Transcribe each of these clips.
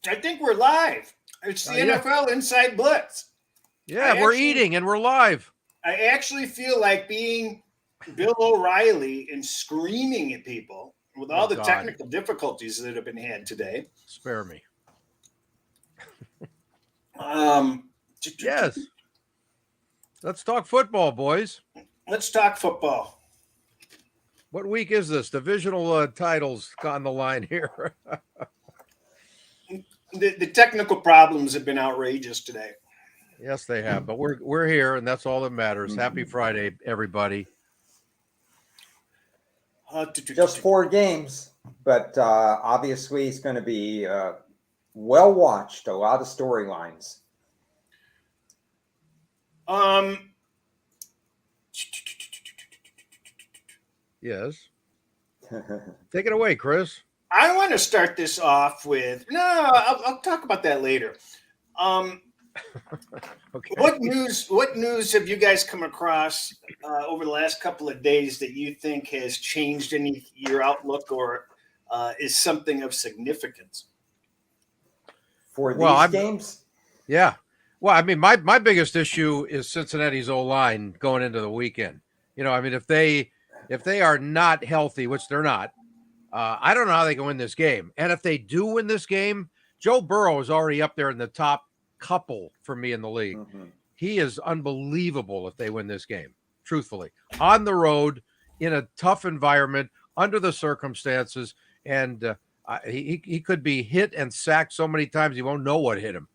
I think we're live. It's the Yeah. NFL Inside Blitz. Yeah, we're eating and we're live. I actually feel like being Bill O'Reilly and screaming at people with all Oh, the God. technical difficulties that have been had today. Spare me. Um, Yes. Let's talk football, boys. let's talk football. What week is this? Divisional titles on the line here. The technical problems have been outrageous today. Yes, they have, but we're here, and that's all that matters. Happy Friday, everybody. Just 4 games, but obviously it's going to be well watched. A lot of storylines. Yes. Take it away, Chris. I want to start this off with I'll talk about that later. Okay. What news have you guys come across over the last couple of days that you think has changed your outlook or is something of significance for these games? Yeah. Well, I mean, my biggest issue is Cincinnati's O-line going into the weekend. You know, I mean, if they are not healthy, which they're not, I don't know how they can win this game. And if they do win this game, Joe Burrow is already up there in the top couple for me in the league. Mm-hmm. He is unbelievable if they win this game, truthfully. On the road, in a tough environment, under the circumstances, and he could be hit and sacked so many times he won't know what hit him.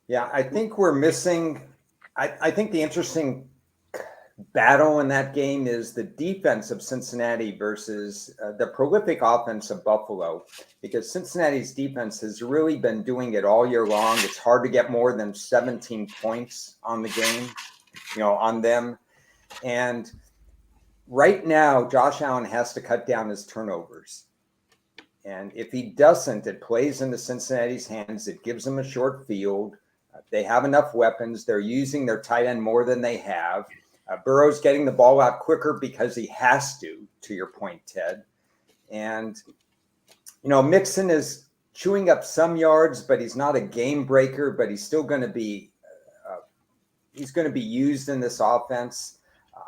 Yeah, I think we're missing – I think the interesting – battle in that game is the defense of Cincinnati versus the prolific offense of Buffalo, because Cincinnati's defense has really been doing it all year long. It's hard to get more than 17 points on the game, on them. And right now, Josh Allen has to cut down his turnovers. And if he doesn't, it plays into Cincinnati's hands. It gives them a short field. They have enough weapons. They're using their tight end more than they have. Burrow's getting the ball out quicker because he has to your point, Ted. And, Mixon is chewing up some yards, but he's not a game breaker, but he's still going to be used in this offense.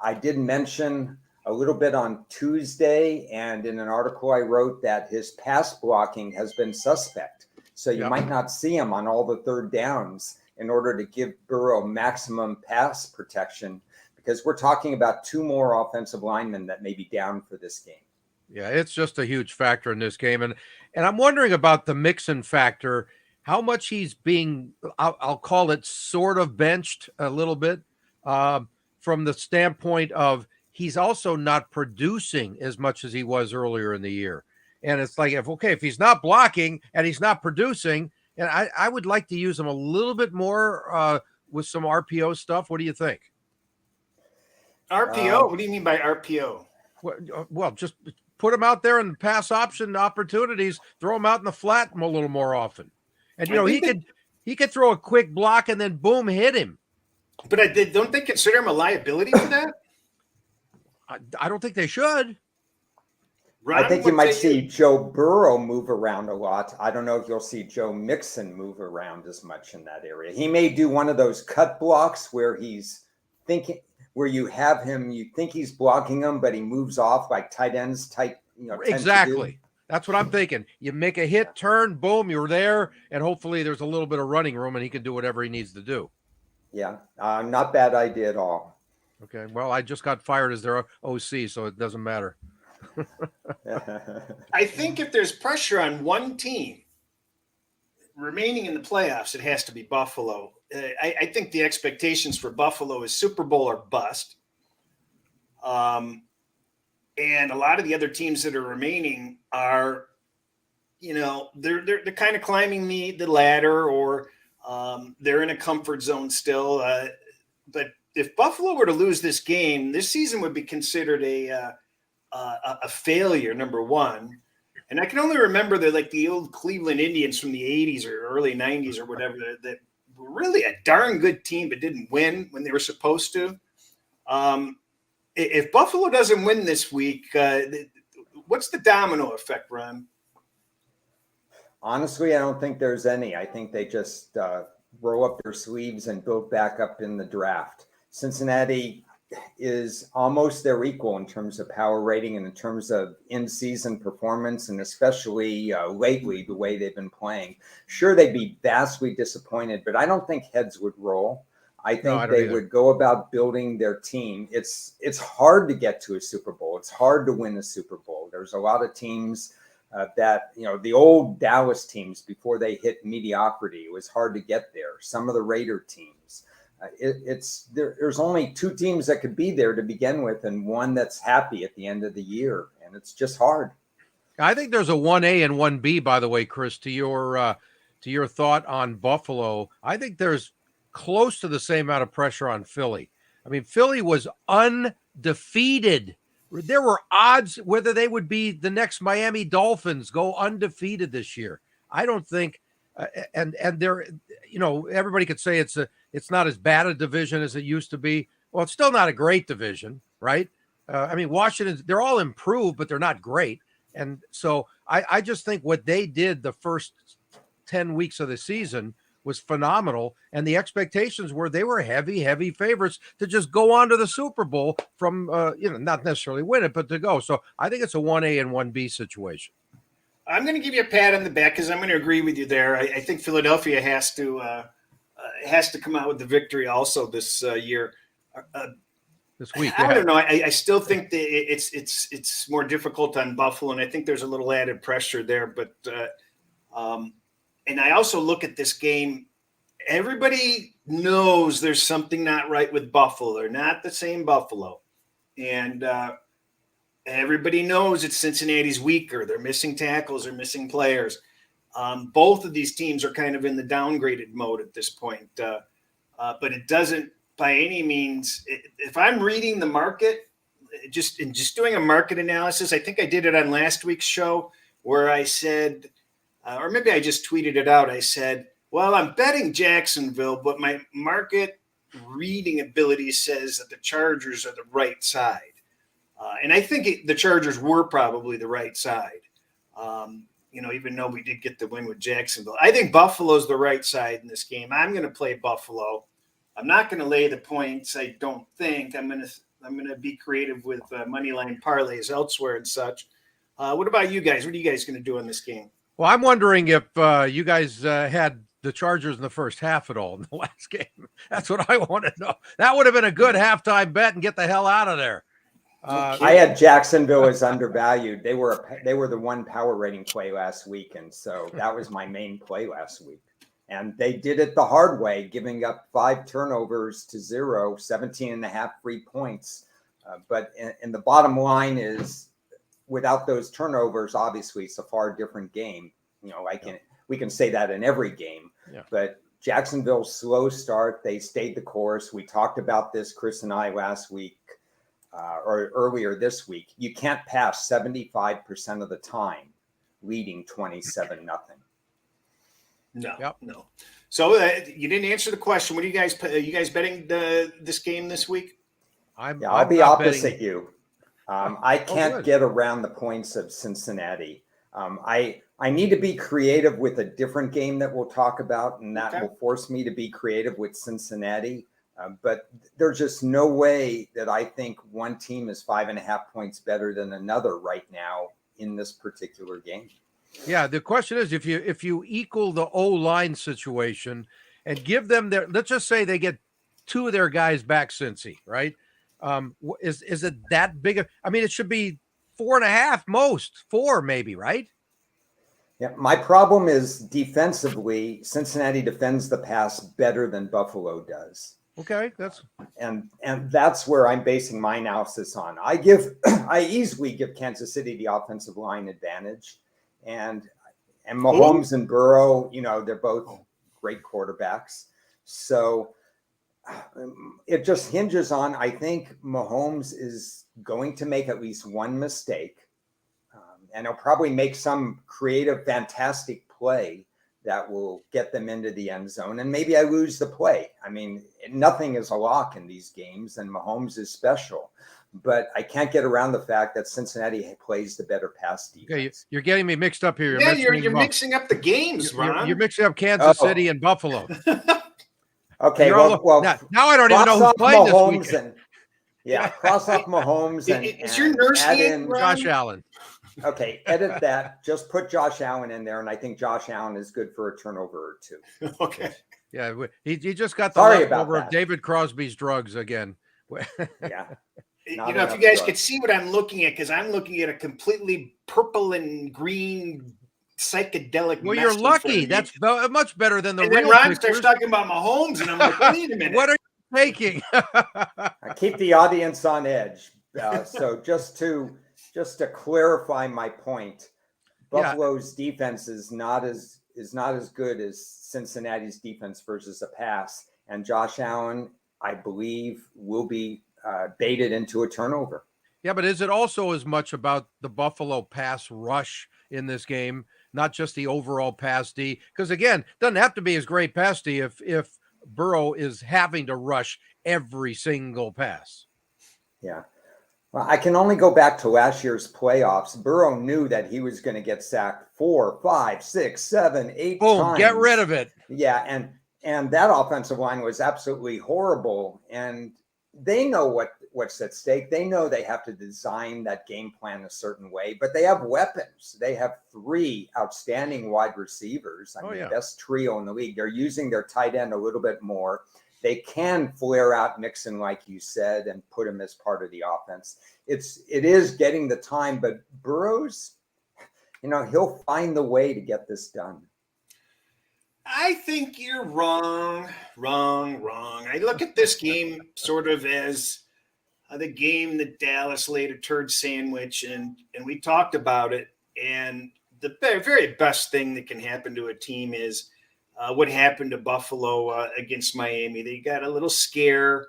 I did mention a little bit on Tuesday and in an article I wrote that his pass blocking has been suspect. So you might not see him on all the third downs in order to give Burrow maximum pass protection, because we're talking about 2 more offensive linemen that may be down for this game. Yeah, it's just a huge factor in this game. And I'm wondering about the Mixon factor, how much he's being, I'll call it sort of benched a little bit from the standpoint of he's also not producing as much as he was earlier in the year. And it's like, if he's not blocking and he's not producing, and I would like to use him a little bit more with some RPO stuff. What do you think? RPO? What do you mean by RPO? Well, just put him out there in pass option opportunities. Throw him out in the flat a little more often, and he could throw a quick block and then boom, hit him. But don't they consider him a liability for that? I don't think they should. Ron, I think you might see Joe Burrow move around a lot. I don't know if you'll see Joe Mixon move around as much in that area. He may do one of those cut blocks where he's thinking. Where you have him, you think he's blocking him, but he moves off like tight ends type. Exactly. That's what I'm thinking. You make a hit, turn, boom, you're there, and hopefully there's a little bit of running room, and he can do whatever he needs to do. Yeah, not bad idea at all. Okay, well, I just got fired as their OC, so it doesn't matter. I think if there's pressure on one team remaining in the playoffs, it has to be Buffalo. I think the expectations for Buffalo is Super Bowl or bust. And a lot of the other teams that are remaining are, they're kind of climbing the ladder, or they're in a comfort zone still. But if Buffalo were to lose this game, this season would be considered a failure, number one. And I can only remember the old Cleveland Indians from the 80s or early 90s or whatever that were really a darn good team but didn't win when they were supposed to. If Buffalo doesn't win this week, what's the domino effect, Ron? Honestly, I don't think there's any. I think they just roll up their sleeves and build back up in the draft. Cincinnati is almost their equal in terms of power rating and in terms of in-season performance, and especially lately, the way they've been playing. Sure, they'd be vastly disappointed, but I don't think heads would roll. I think they would go about building their team. It's hard to get to a Super Bowl. It's hard to win a Super Bowl. There's a lot of teams that, the old Dallas teams before they hit mediocrity, it was hard to get there. Some of the Raider teams. There's only two teams that could be there to begin with, and one that's happy at the end of the year, and it's just hard. I think there's a 1A and 1B, by the way, Chris, to your thought on Buffalo. I think there's close to the same amount of pressure on Philly. I mean, Philly was undefeated. There were odds whether they would be the next Miami Dolphins, go undefeated this year. I don't think, and they're, everybody could say it's not as bad a division as it used to be. Well, it's still not a great division, right? I mean, Washington, they're all improved, but they're not great. And so I just think what they did the first 10 weeks of the season was phenomenal. And the expectations were they were heavy favorites to just go on to the Super Bowl from, not necessarily win it, but to go. So I think it's a 1A and 1B situation. I'm going to give you a pat on the back because I'm going to agree with you there. I think Philadelphia has to come out with the victory also this year. This week, I don't know. I still think that it's more difficult on Buffalo, and I think there's a little added pressure there. But and I also look at this game. Everybody knows there's something not right with Buffalo. They're not the same Buffalo, and everybody knows it's Cincinnati's weaker. They're missing tackles. They're missing players. Both of these teams are kind of in the downgraded mode at this point. But it doesn't by any means. If I'm reading the market, just doing a market analysis, I think I did it on last week's show where I said, or maybe I just tweeted it out. I said, well, I'm betting Jacksonville, but my market reading ability says that the Chargers are the right side. And I think the Chargers were probably the right side, even though we did get the win with Jacksonville. I think Buffalo's the right side in this game. I'm going to play Buffalo. I'm not going to lay the points. I don't think I'm going to be creative with money line parlays elsewhere and such. What about you guys? What are you guys going to do in this game? Well, I'm wondering if you guys had the Chargers in the first half at all in the last game. That's what I want to know. That would have been a good halftime bet and get the hell out of there. I had Jacksonville as undervalued. They were the one power rating play last week, and so that was my main play last week. And they did it the hard way, giving up 5 turnovers to 0, 17 and a half free points. But in the bottom line is, without those turnovers, obviously it's a far different game. We can say that in every game. Yeah. But Jacksonville's slow start, they stayed the course. We talked about this, Chris and I, last week. Or earlier this week, you can't pass 75% of the time leading 27-0. No. So you didn't answer the question. What are you guys betting this game this week? I'll be opposite you. I can't get around the points of Cincinnati. I need to be creative with a different game that we'll talk about, and that will force me to be creative with Cincinnati. But there's just no way that I think one team is 5.5 points better than another right now in this particular game. Yeah, the question is if you equal the O-line situation and give them let's just say they get 2 of their guys back, Cincy, right? Is it that big? It should be 4.5 most, 4 maybe, right? Yeah, my problem is defensively, Cincinnati defends the pass better than Buffalo does. Okay, and that's where I'm basing my analysis on. I easily give Kansas City the offensive line advantage, and Mahomes and Burrow, they're both great quarterbacks. So it just hinges on, I think Mahomes is going to make at least one mistake, and he'll probably make some creative, fantastic play that will get them into the end zone. And maybe I lose the play. Nothing is a lock in these games, and Mahomes is special. but I can't get around the fact that Cincinnati plays the better pass defense. Okay, you're getting me mixed up here. You're mixing up the games, Ron. You're mixing up Kansas City and Buffalo. Okay, now I don't even know who's playing this weekend. Cross off Mahomes is your nurse add in Josh Allen. Okay, edit that. Just put Josh Allen in there, and I think Josh Allen is good for a turnover or two. Okay. Yeah, he just got the leftover of David Crosby's drugs again. Yeah. If you guys could see what I'm looking at, because I'm looking at a completely purple and green psychedelic. Well, you're lucky. That's much better than the and real. And then Ron starts talking about Mahomes, and I'm like, wait a minute. What are you taking? I keep the audience on edge. So just to clarify my point, Buffalo's defense is not as good as Cincinnati's defense versus a pass, and Josh Allen, I believe, will be baited into a turnover. Yeah, but is it also as much about the Buffalo pass rush in this game, not just the overall pass D? Because again, it doesn't have to be as great pass D if Burrow is having to rush every single pass. Yeah. Well, I can only go back to last year's playoffs. Burrow knew that he was going to get sacked 4, 5, 6, 7, 8 times. Get rid of it. Yeah, and that offensive line was absolutely horrible. And they know what's at stake. They know they have to design that game plan a certain way, but they have weapons. They have 3 outstanding wide receivers. Best trio in the league. They're using their tight end a little bit more. They can flare out Mixon, like you said, and put him as part of the offense. It is getting the time, but Burrow's, he'll find the way to get this done. I think you're wrong. I look at this game sort of as the game that Dallas laid a turd sandwich, and we talked about it. And the very best thing that can happen to a team is what happened to Buffalo against Miami. They got a little scare.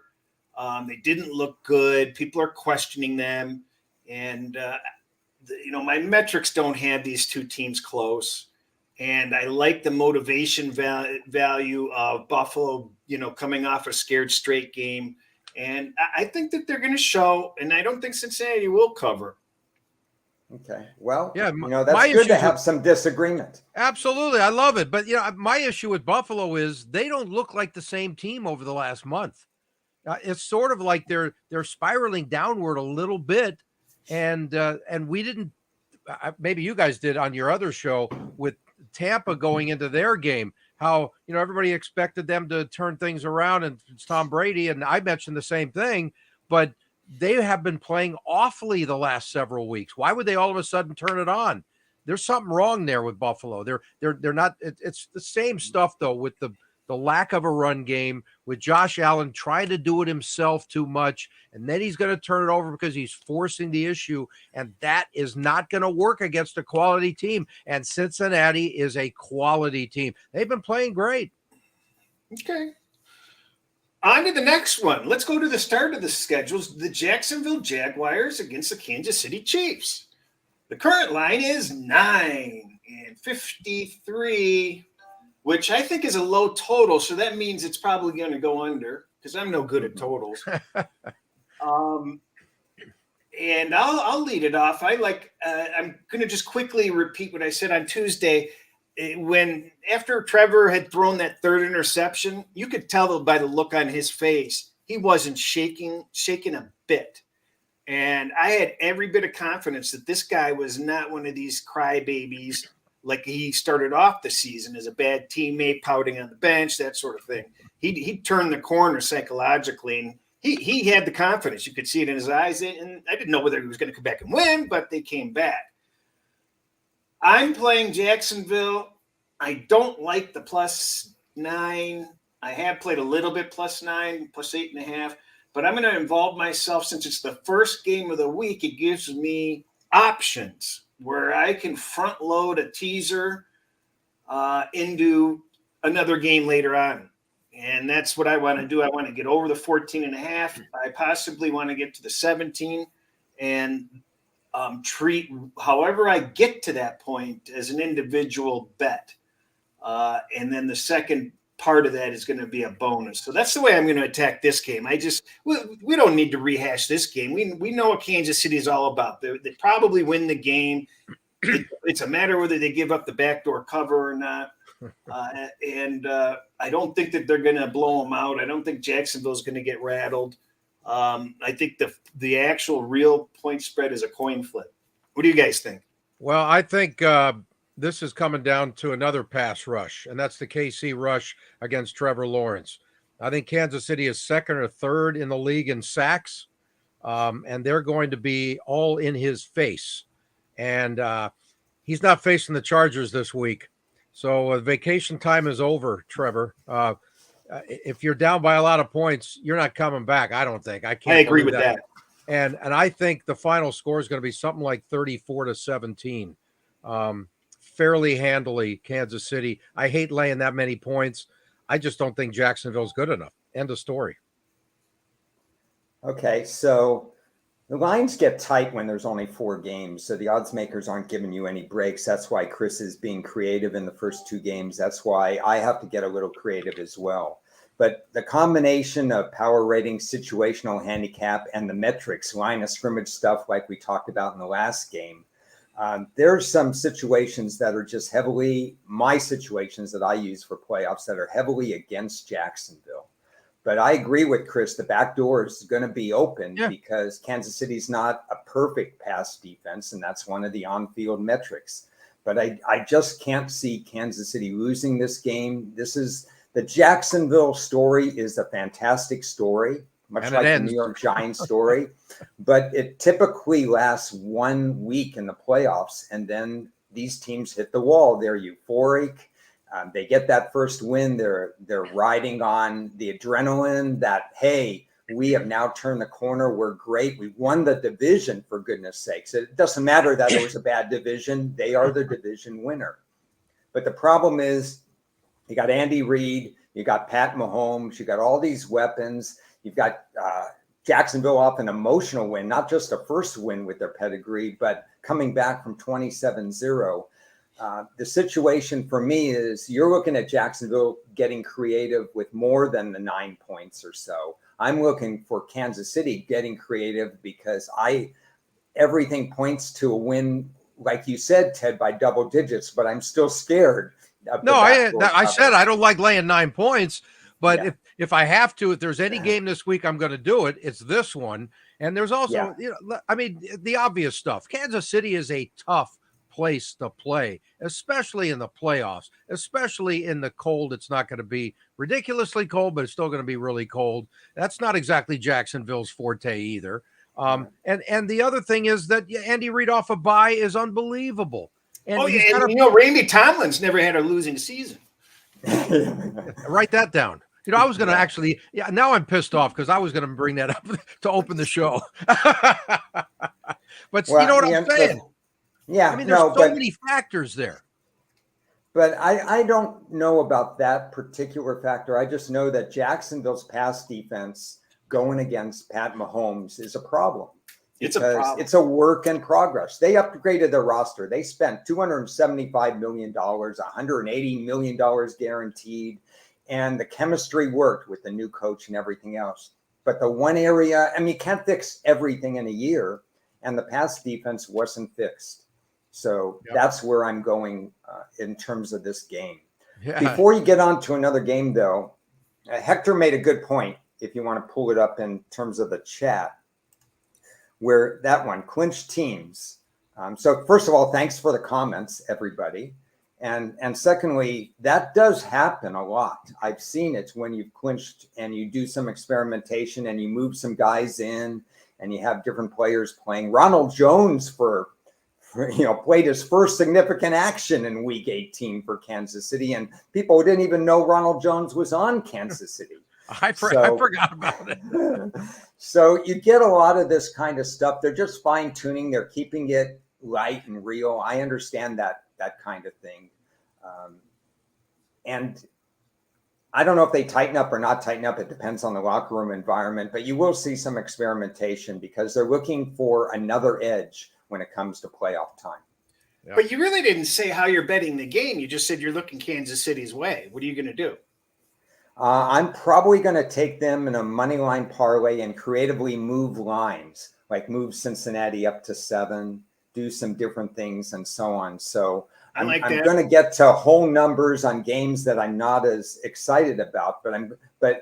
They didn't look good. People are questioning them. And, my metrics don't have these two teams close. And I like the motivation value of Buffalo, coming off a scared straight game. And I think that they're going to show, and I don't think Cincinnati will cover. Okay. Well, yeah, that's good to have some disagreement. Absolutely. I love it. But, my issue with Buffalo is they don't look like the same team over the last month. It's sort of like they're spiraling downward a little bit. And we didn't, maybe you guys did on your other show with Tampa going into their game, how, everybody expected them to turn things around, and it's Tom Brady. And I mentioned the same thing, but they have been playing awfully the last several weeks. Why would they all of a sudden turn it on? There's something wrong there with Buffalo. They're not, it's the same stuff though, with the lack of a run game, with Josh Allen trying to do it himself too much. And then he's going to turn it over because he's forcing the issue. And that is not going to work against a quality team. And Cincinnati is a quality team. They've been playing great. Okay. On to the next one. Let's go to the start of the schedules. The Jacksonville Jaguars against the Kansas City Chiefs. The current line is 9-53, which I think is a low total. So that means it's probably going to go under, because I'm no good at totals. And I'll lead it off. I'm going to just quickly repeat what I said on Tuesday. When after Trevor had thrown that third interception, you could tell by the look on his face, he wasn't shaking a bit. And I had every bit of confidence that this guy was not one of these crybabies like he started off the season as a bad teammate, pouting on the bench, that sort of thing. He turned the corner psychologically, and he had the confidence. You could see it in his eyes. And I didn't know whether he was going to come back and win, but they came back. I'm playing Jacksonville. I don't like the +9. I have played a little bit +9, +8.5, but I'm going to involve myself since it's the first game of the week. It gives me options where I can front load a teaser into another game later on. And that's what I want to do. I want to get over the 14.5. I possibly want to get to the 17 and treat however I get to that point as an individual bet. And then the second part of that is going to be a bonus. So that's the way I'm going to attack this game. We don't need to rehash this game. We know what Kansas City is all about. They probably win the game. It's a matter whether they give up the backdoor cover or not. I don't think that they're going to blow them out. I don't think Jacksonville's going to get rattled. I think the actual real point spread is a coin flip. What do you guys think? Well, I think this is coming down to another pass rush, and that's the KC rush against Trevor Lawrence. I think Kansas City is second or third in the league in sacks, and they're going to be all in his face. And he's not facing the Chargers this week. So vacation time is over, Trevor. If you're down by a lot of points, you're not coming back, I don't think. I agree with that. And I think the final score is going to be something like 34-17. Fairly handily, Kansas City. I hate laying that many points. I just don't think Jacksonville's good enough. End of story. Okay, so the lines get tight when there's only 4 games, so the odds makers aren't giving you any breaks. That's why Chris is being creative in the first 2 games. That's why I have to get a little creative as well. But the combination of power rating, situational handicap, and the metrics, line of scrimmage stuff like we talked about in the last game, there's some situations that are just my situations that I use for playoffs that are heavily against Jacksonville. But I agree with Chris. The back door is going to be open because Kansas City's not a perfect pass defense, and that's one of the on-field metrics. But I just can't see Kansas City losing this game. The Jacksonville story is a fantastic story, much like the New York Giants story. But it typically lasts 1 week in the playoffs, and then these teams hit the wall. They're euphoric. They get that first win. They're riding on the adrenaline that, hey, we have now turned the corner. We're great. We won the division, for goodness sakes. It doesn't matter that it was a bad division. They are the division winner. But the problem is you got Andy Reid, you got Pat Mahomes, you got all these weapons. You've got Jacksonville off an emotional win, not just a first win with their pedigree, but coming back from 27-0. The situation for me is you're looking at Jacksonville getting creative with more than the 9 points or so. I'm looking for Kansas City getting creative because everything points to a win, like you said, Ted, by double digits, but I'm still scared. I said I don't like laying 9 points, but if I have to, if there's any game this week, I'm going to do it. It's this one. And there's also, the obvious stuff. Kansas City is a tough place to play, especially in the playoffs, especially in the cold. It's not going to be ridiculously cold, but it's still going to be really cold. That's not exactly Jacksonville's forte either. And the other thing is that Andy Reid off a bye is unbelievable. And Randy Tomlin's never had a losing season. Write that down. I was going to now I'm pissed off because I was going to bring that up to open the show. But you know what I'm saying? Yeah. There's so many factors there. But I don't know about that particular factor. I just know that Jacksonville's pass defense going against Pat Mahomes is a problem. It's a work in progress. They upgraded their roster. They spent $275 million, $180 million guaranteed, and the chemistry worked with the new coach and everything else. But the one area, you can't fix everything in a year, and the pass defense wasn't fixed. So that's where I'm going in terms of this game. Yeah. Before you get on to another game, though, Hector made a good point, if you want to pull it up in terms of the chat, where that one, clinched teams. So first of all, thanks for the comments, everybody. And secondly, that does happen a lot. I've seen it when you've clinched and you do some experimentation and you move some guys in and you have different players playing. Ronald Jones played his first significant action in week 18 for Kansas City, and people didn't even know Ronald Jones was on Kansas City. I forgot about it. So you get a lot of this kind of stuff. They're just fine tuning. They're keeping it light and real. I understand that kind of thing. And I don't know if they tighten up or not tighten up. It depends on the locker room environment, but you will see some experimentation because they're looking for another edge when it comes to playoff time. Yep. But you really didn't say how you're betting the game. You just said you're looking Kansas City's way. What are you going to do? I'm probably going to take them in a money line parlay and creatively move lines, like move Cincinnati up to 7, do some different things and so on. So I I'm like that. going to get to whole numbers on games that I'm not as excited about, but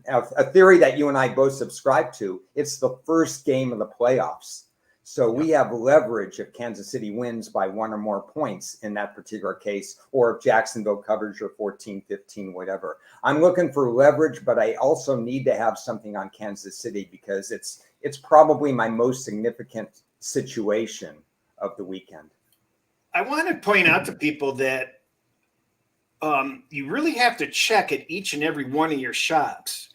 a theory that you and I both subscribe to, it's the first game of the playoffs. So we have leverage if Kansas City wins by 1 or more points in that particular case, or if Jacksonville covers your 14, 15, whatever. I'm looking for leverage, but I also need to have something on Kansas City because it's probably my most significant situation of the weekend. I want to point out to people that you really have to check at each and every one of your shops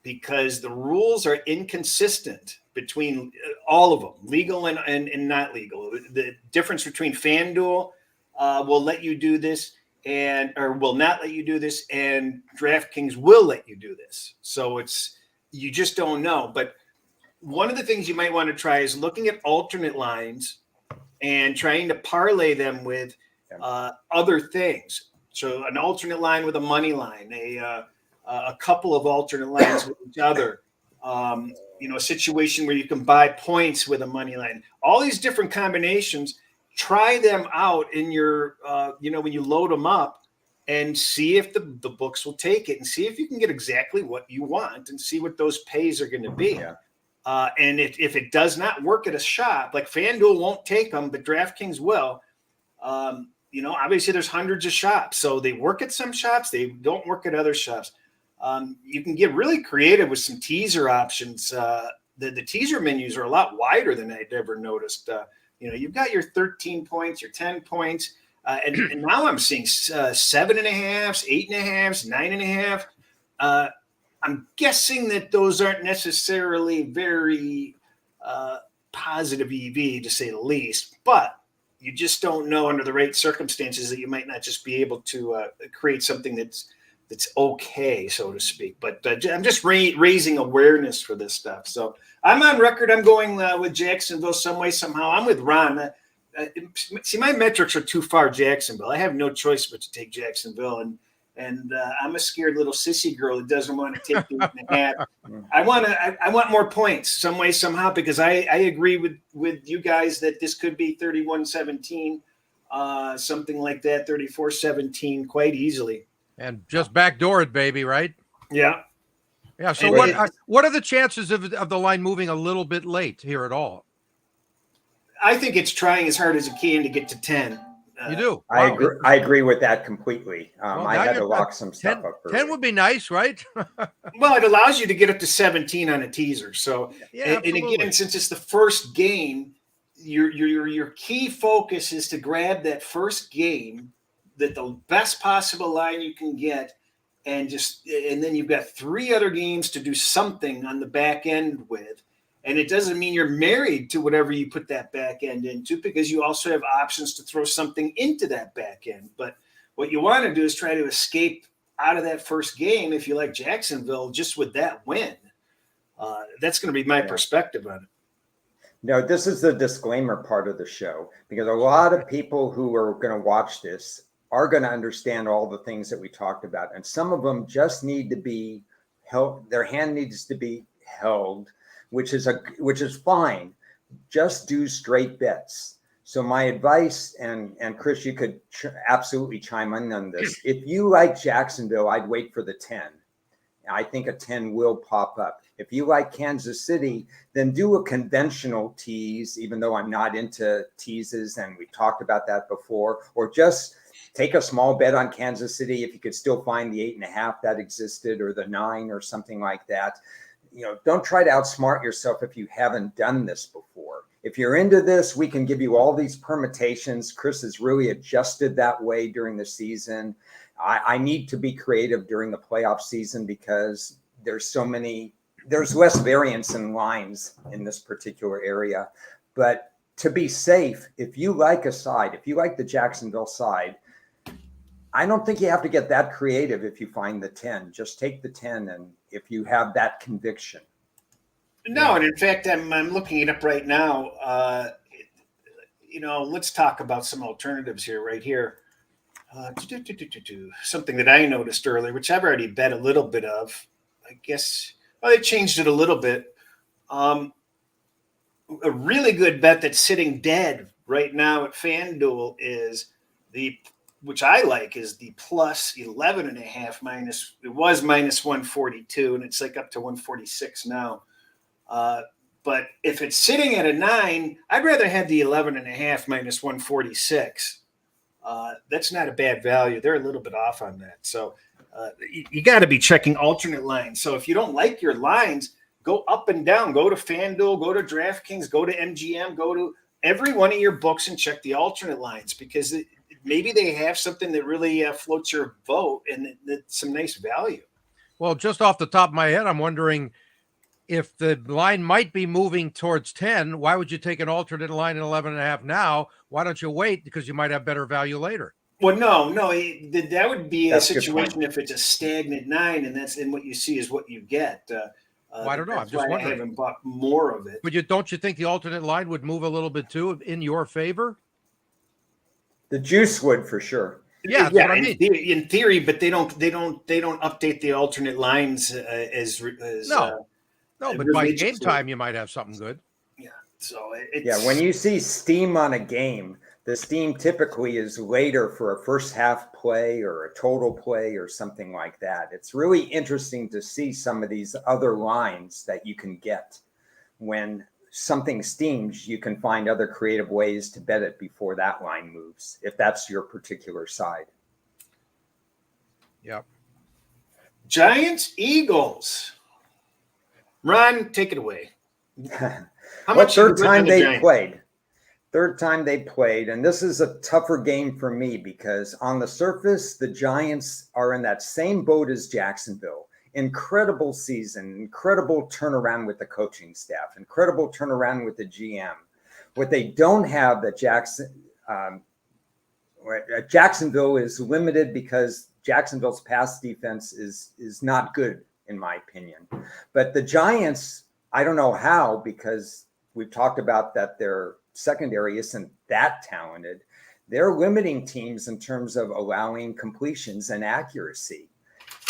because the rules are inconsistent between all of them, legal and not legal. The difference between FanDuel will let you do this or will not let you do this, and DraftKings will let you do this. So you just don't know. But one of the things you might want to try is looking at alternate lines and trying to parlay them with other things. So an alternate line with a money line, a couple of alternate lines with each other. A situation where you can buy points with a money line. All these different combinations, try them out in your, when you load them up and see if the books will take it and see if you can get exactly what you want and see what those pays are going to be. Yeah. And if it does not work at a shop, like FanDuel won't take them, but DraftKings will. Obviously there's hundreds of shops. So they work at some shops. They don't work at other shops. You can get really creative with some teaser options. The teaser menus are a lot wider than I'd ever noticed. You've got your 13 points, your 10 points. And now I'm seeing 7.5, 8.5, 9.5. I'm guessing that those aren't necessarily very positive EV, to say the least, but you just don't know under the right circumstances that you might not just be able to create something that's okay, so to speak. But I'm just raising awareness for this stuff. So I'm on record. I'm going with Jacksonville some way, somehow. I'm with Ron. See, my metrics are too far Jacksonville. I have no choice but to take Jacksonville. And I'm a scared little sissy girl that doesn't want to take the 8.5. I want more points some way, somehow, because I agree with you guys that this could be 31-17, something like that, 34-17 quite easily. And just backdoor it, baby, right? Yeah. Yeah. So what are the chances of the line moving a little bit late here at all? I think it's trying as hard as it can to get to 10. You do? Wow. Wow. I agree with that completely. Well, I had to lock some stuff up. 10 would be nice, right? Well, it allows you to get up to 17 on a teaser. So, yeah, and again, since it's the first game, your key focus is to grab that first game, that the best possible line you can get, and then you've got 3 other games to do something on the back end with. And it doesn't mean you're married to whatever you put that back end into, because you also have options to throw something into that back end. But what you want to do is try to escape out of that first game, if you like Jacksonville, just with that win. That's going to be my perspective on it. No, this is the disclaimer part of the show, because a lot of people who are going to watch this are going to understand all the things that we talked about. And some of them just need to be held. Their hand needs to be held, which is fine. Just do straight bets. So my advice, and Chris, you could absolutely chime in on this. If you like Jacksonville, I'd wait for the 10. I think a 10 will pop up. If you like Kansas City, then do a conventional tease, even though I'm not into teases, and we've talked about that before, or just take a small bet on Kansas City if you could still find the 8.5 that existed, or the 9 or something like that. Don't try to outsmart yourself if you haven't done this before. If you're into this, we can give you all these permutations. Chris has really adjusted that way during the season. I need to be creative during the playoff season because there's less variance in lines in this particular area. But to be safe, if you like a side, if you like the Jacksonville side, I don't think you have to get that creative if you find the 10. Just take the 10, and if you have that conviction. No, and in fact, I'm looking it up right now. Let's talk about some alternatives here, right here. Something that I noticed earlier, which I've already bet a little bit of. I guess they changed it a little bit. A really good bet that's sitting dead right now at FanDuel is which I like, is the plus 11.5 minus. It was minus 142, and it's like up to 146 now. But if it's sitting at a 9, I'd rather have the 11.5 minus 146. That's not a bad value. They're a little bit off on that. So you got to be checking alternate lines. So if you don't like your lines, go up and down. Go to FanDuel, go to DraftKings, go to MGM, go to every one of your books and check the alternate lines, because maybe they have something that really floats your boat and it's some nice value. Well, just off the top of my head, I'm wondering if the line might be moving towards 10. Why would you take an alternate line at 11.5 now? Why don't you wait? Because you might have better value later. Well, no, that would be a situation if it's a stagnant 9, and what you see is what you get. Well, I don't know. I'm just wondering. I haven't bought more of it. But don't you think the alternate line would move a little bit too in your favor? The juice would, for sure. Yeah, that's what I mean. In theory, but they don't update the alternate lines as no. But by game time, you might have something good. Yeah. So when you see steam on a game, the steam typically is later for a first half play or a total play or something like that. It's really interesting to see some of these other lines that you can get. When something steams, you can find other creative ways to bet it before that line moves, if that's your particular side. Yep. Giants, Eagles. Ron, take it away. How much third time they played? Third time they played, and this is a tougher game for me because on the surface, the Giants are in that same boat as Jacksonville. Incredible season, incredible turnaround with the coaching staff, incredible turnaround with the GM. What they don't have that Jacksonville is limited because Jacksonville's pass defense is not good, in my opinion. But the Giants, I don't know how, because we've talked about that their secondary isn't that talented. They're limiting teams in terms of allowing completions and accuracy.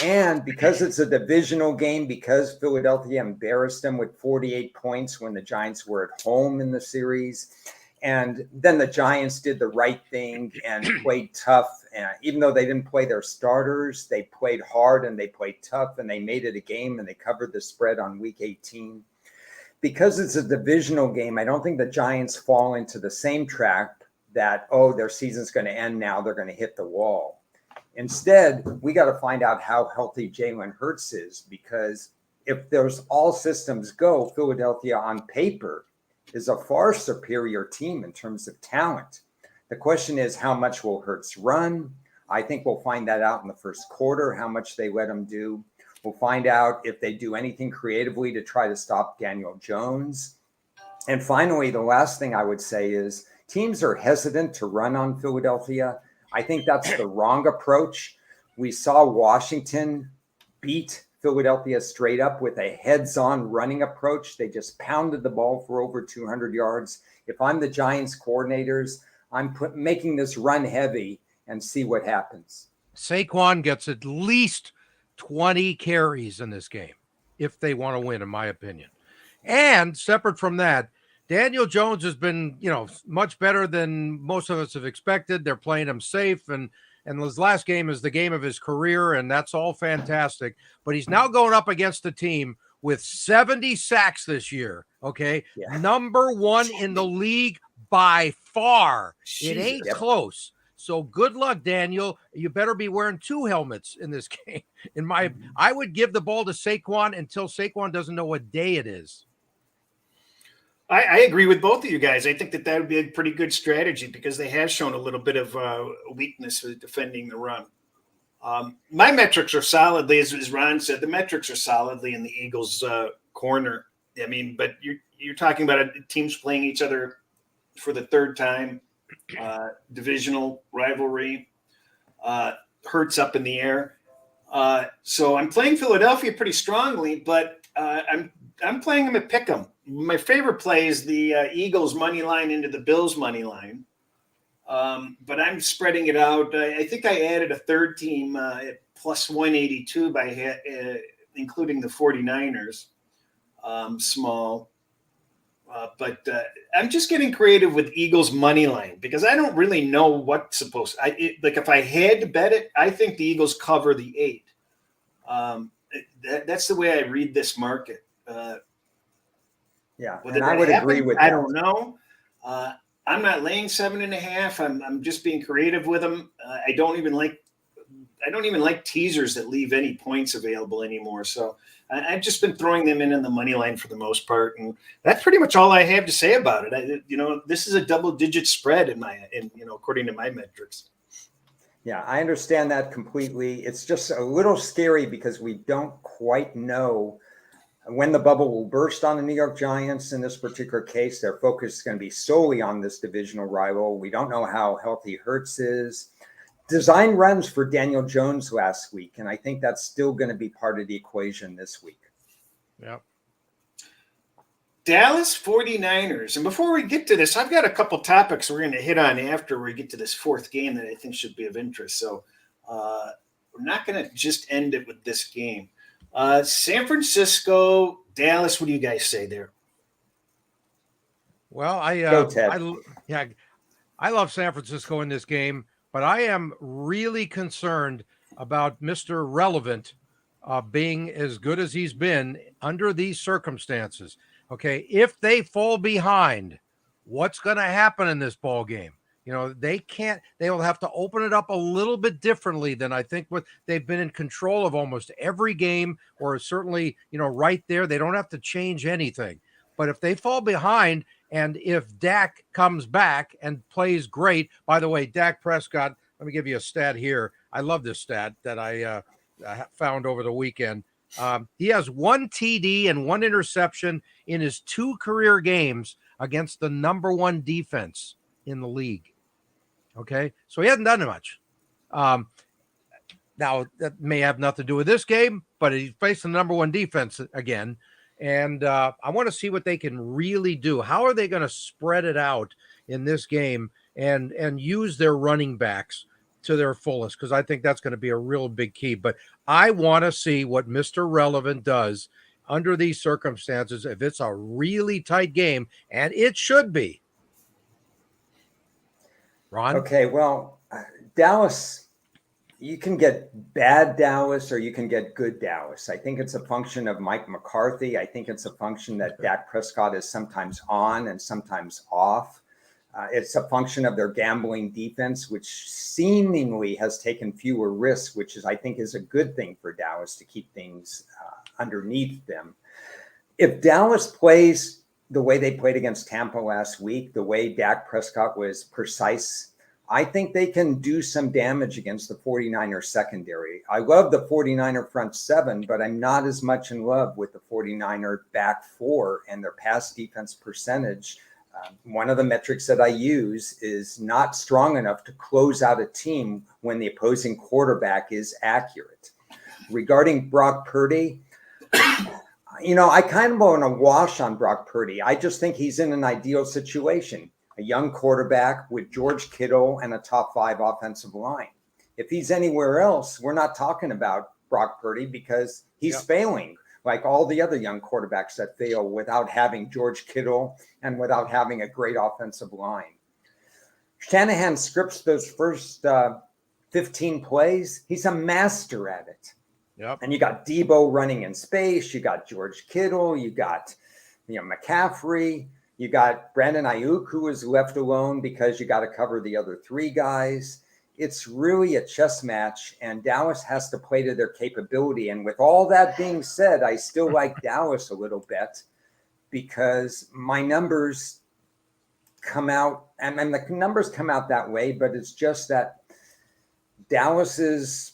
And because it's a divisional game, because Philadelphia embarrassed them with 48 points when the Giants were at home in the series, and then the Giants did the right thing and played tough. And even though they didn't play their starters, they played hard and they played tough and they made it a game and they covered the spread on week 18. Because it's a divisional game, I don't think the Giants fall into the same trap that, their season's going to end now, they're going to hit the wall. Instead, we got to find out how healthy Jalen Hurts is, because if there's all systems go, Philadelphia on paper is a far superior team in terms of talent. The question is, how much will Hurts run? I think we'll find that out in the first quarter, how much they let him do. We'll find out if they do anything creatively to try to stop Daniel Jones. And finally, the last thing I would say is teams are hesitant to run on Philadelphia. I think that's the wrong approach. We saw Washington beat Philadelphia straight up with a heads-on running approach. They just pounded the ball for over 200 yards. If I'm the Giants coordinators, I'm making this run heavy and see what happens. Saquon gets at least 20 carries in this game if they want to win, in my opinion. And separate from that, Daniel Jones has been, much better than most of us have expected. They're playing him safe, and his last game is the game of his career, and that's all fantastic. But he's now going up against a team with 70 sacks this year, okay? Yeah. Number 1 in the league by far. It ain't close. So good luck, Daniel. You better be wearing 2 helmets in this game. I would give the ball to Saquon until Saquon doesn't know what day it is. I agree with both of you guys. I think that would be a pretty good strategy because they have shown a little bit of weakness with defending the run. My metrics are solidly, as Ron said, the metrics are solidly in the Eagles' corner. I mean, but you're talking about teams playing each other for the third time, divisional rivalry, Hurts up in the air. So I'm playing Philadelphia pretty strongly, but I'm playing them at Pick'em. My favorite play is the Eagles money line into the Bills money line. But I'm spreading it out. I think I added a third team at plus 182 including the 49ers, small. But I'm just getting creative with Eagles money line because I don't really know what's supposed. Like if I had to bet it, I think the Eagles cover the 8. That's the way I read this market. Yeah, Whether and I would agree with that. I don't know. I'm not laying 7.5. I'm just being creative with them. I don't even like teasers that leave any points available anymore. So I've just been throwing them in the money line for the most part, and that's pretty much all I have to say about it. This is a double-digit spread according to my metrics. Yeah, I understand that completely. It's just a little scary because we don't quite know when the bubble will burst on the New York Giants. In this particular case, their focus is going to be solely on this divisional rival. We don't know how healthy Hurts is. Design runs for Daniel Jones last week, and I think that's still going to be part of the equation this week. Yep. Dallas 49ers. And before we get to this, I've got a couple topics we're going to hit on after we get to this fourth game that I think should be of interest. So we're not going to just end it with this game. San Francisco, Dallas, what do you guys say there? Well, I love San Francisco in this game, but I am really concerned about Mr. Relevant being as good as he's been under these circumstances. Okay, if they fall behind, what's going to happen in this ball game? They will have to open it up a little bit differently than I think they've been in control of almost every game, or certainly, right there. They don't have to change anything. But if they fall behind, and if Dak comes back and plays great, by the way, Dak Prescott, let me give you a stat here. I love this stat that I found over the weekend. He has 1 TD and 1 interception in his 2 career games against the number 1 defense in the league. Okay, so he hasn't done much. Now, that may have nothing to do with this game, but he's facing the number 1 defense again. And I want to see what they can really do. How are they going to spread it out in this game and use their running backs to their fullest? Because I think that's going to be a real big key. But I want to see what Mr. Relevant does under these circumstances if it's a really tight game, and it should be. Ron? Okay, well, Dallas, you can get bad Dallas or you can get good Dallas. I think it's a function of Mike McCarthy. I think it's a function that Dak Prescott is sometimes on and sometimes off. It's a function of their gambling defense, which seemingly has taken fewer risks, which I think is a good thing for Dallas to keep things underneath them. If Dallas plays the way they played against Tampa last week, the way Dak Prescott was precise, I think they can do some damage against the 49er secondary. I love the 49er front 7, but I'm not as much in love with the 49er back 4 and their pass defense percentage. One of the metrics that I use is not strong enough to close out a team when the opposing quarterback is accurate. Regarding Brock Purdy, I kind of want to wash on Brock Purdy. I just think he's in an ideal situation. A young quarterback with George Kittle and a top 5 offensive line. If he's anywhere else, we're not talking about Brock Purdy because he's failing like all the other young quarterbacks that fail without having George Kittle and without having a great offensive line. Shanahan scripts those first 15 plays. He's a master at it. Yep. And you got Debo running in space. You got George Kittle. You got McCaffrey. You got Brandon Ayuk, who was left alone because you got to cover the other 3 guys. It's really a chess match, and Dallas has to play to their capability. And with all that being said, I still like Dallas a little bit because my numbers come out, and the numbers come out that way, but it's just that there's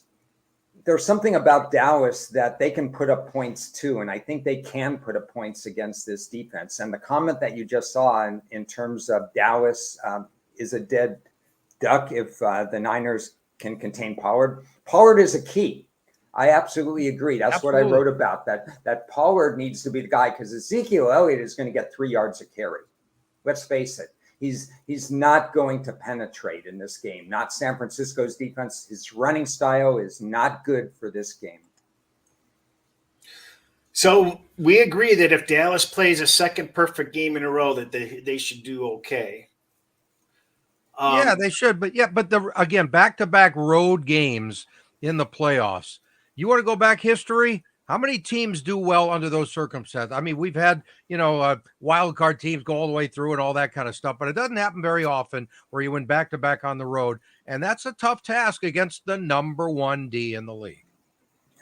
something about Dallas that they can put up points too. And I think they can put up points against this defense. And the comment that you just saw in terms of Dallas is a dead duck if the Niners can contain Pollard. Pollard is a key. I absolutely agree. That's what I wrote about, that Pollard needs to be the guy because Ezekiel Elliott is going to get 3 yards a carry. Let's face it. He's not going to penetrate in this game. Not San Francisco's defense. His running style is not good for this game. So we agree that if Dallas plays a second perfect game in a row, that they should do okay. Yeah, they should. But again, back-to-back road games in the playoffs. You want to go back history? How many teams do well under those circumstances? I mean, we've had, wild card teams go all the way through and all that kind of stuff, but it doesn't happen very often where you win back-to-back on the road. And that's a tough task against the number 1 D in the league.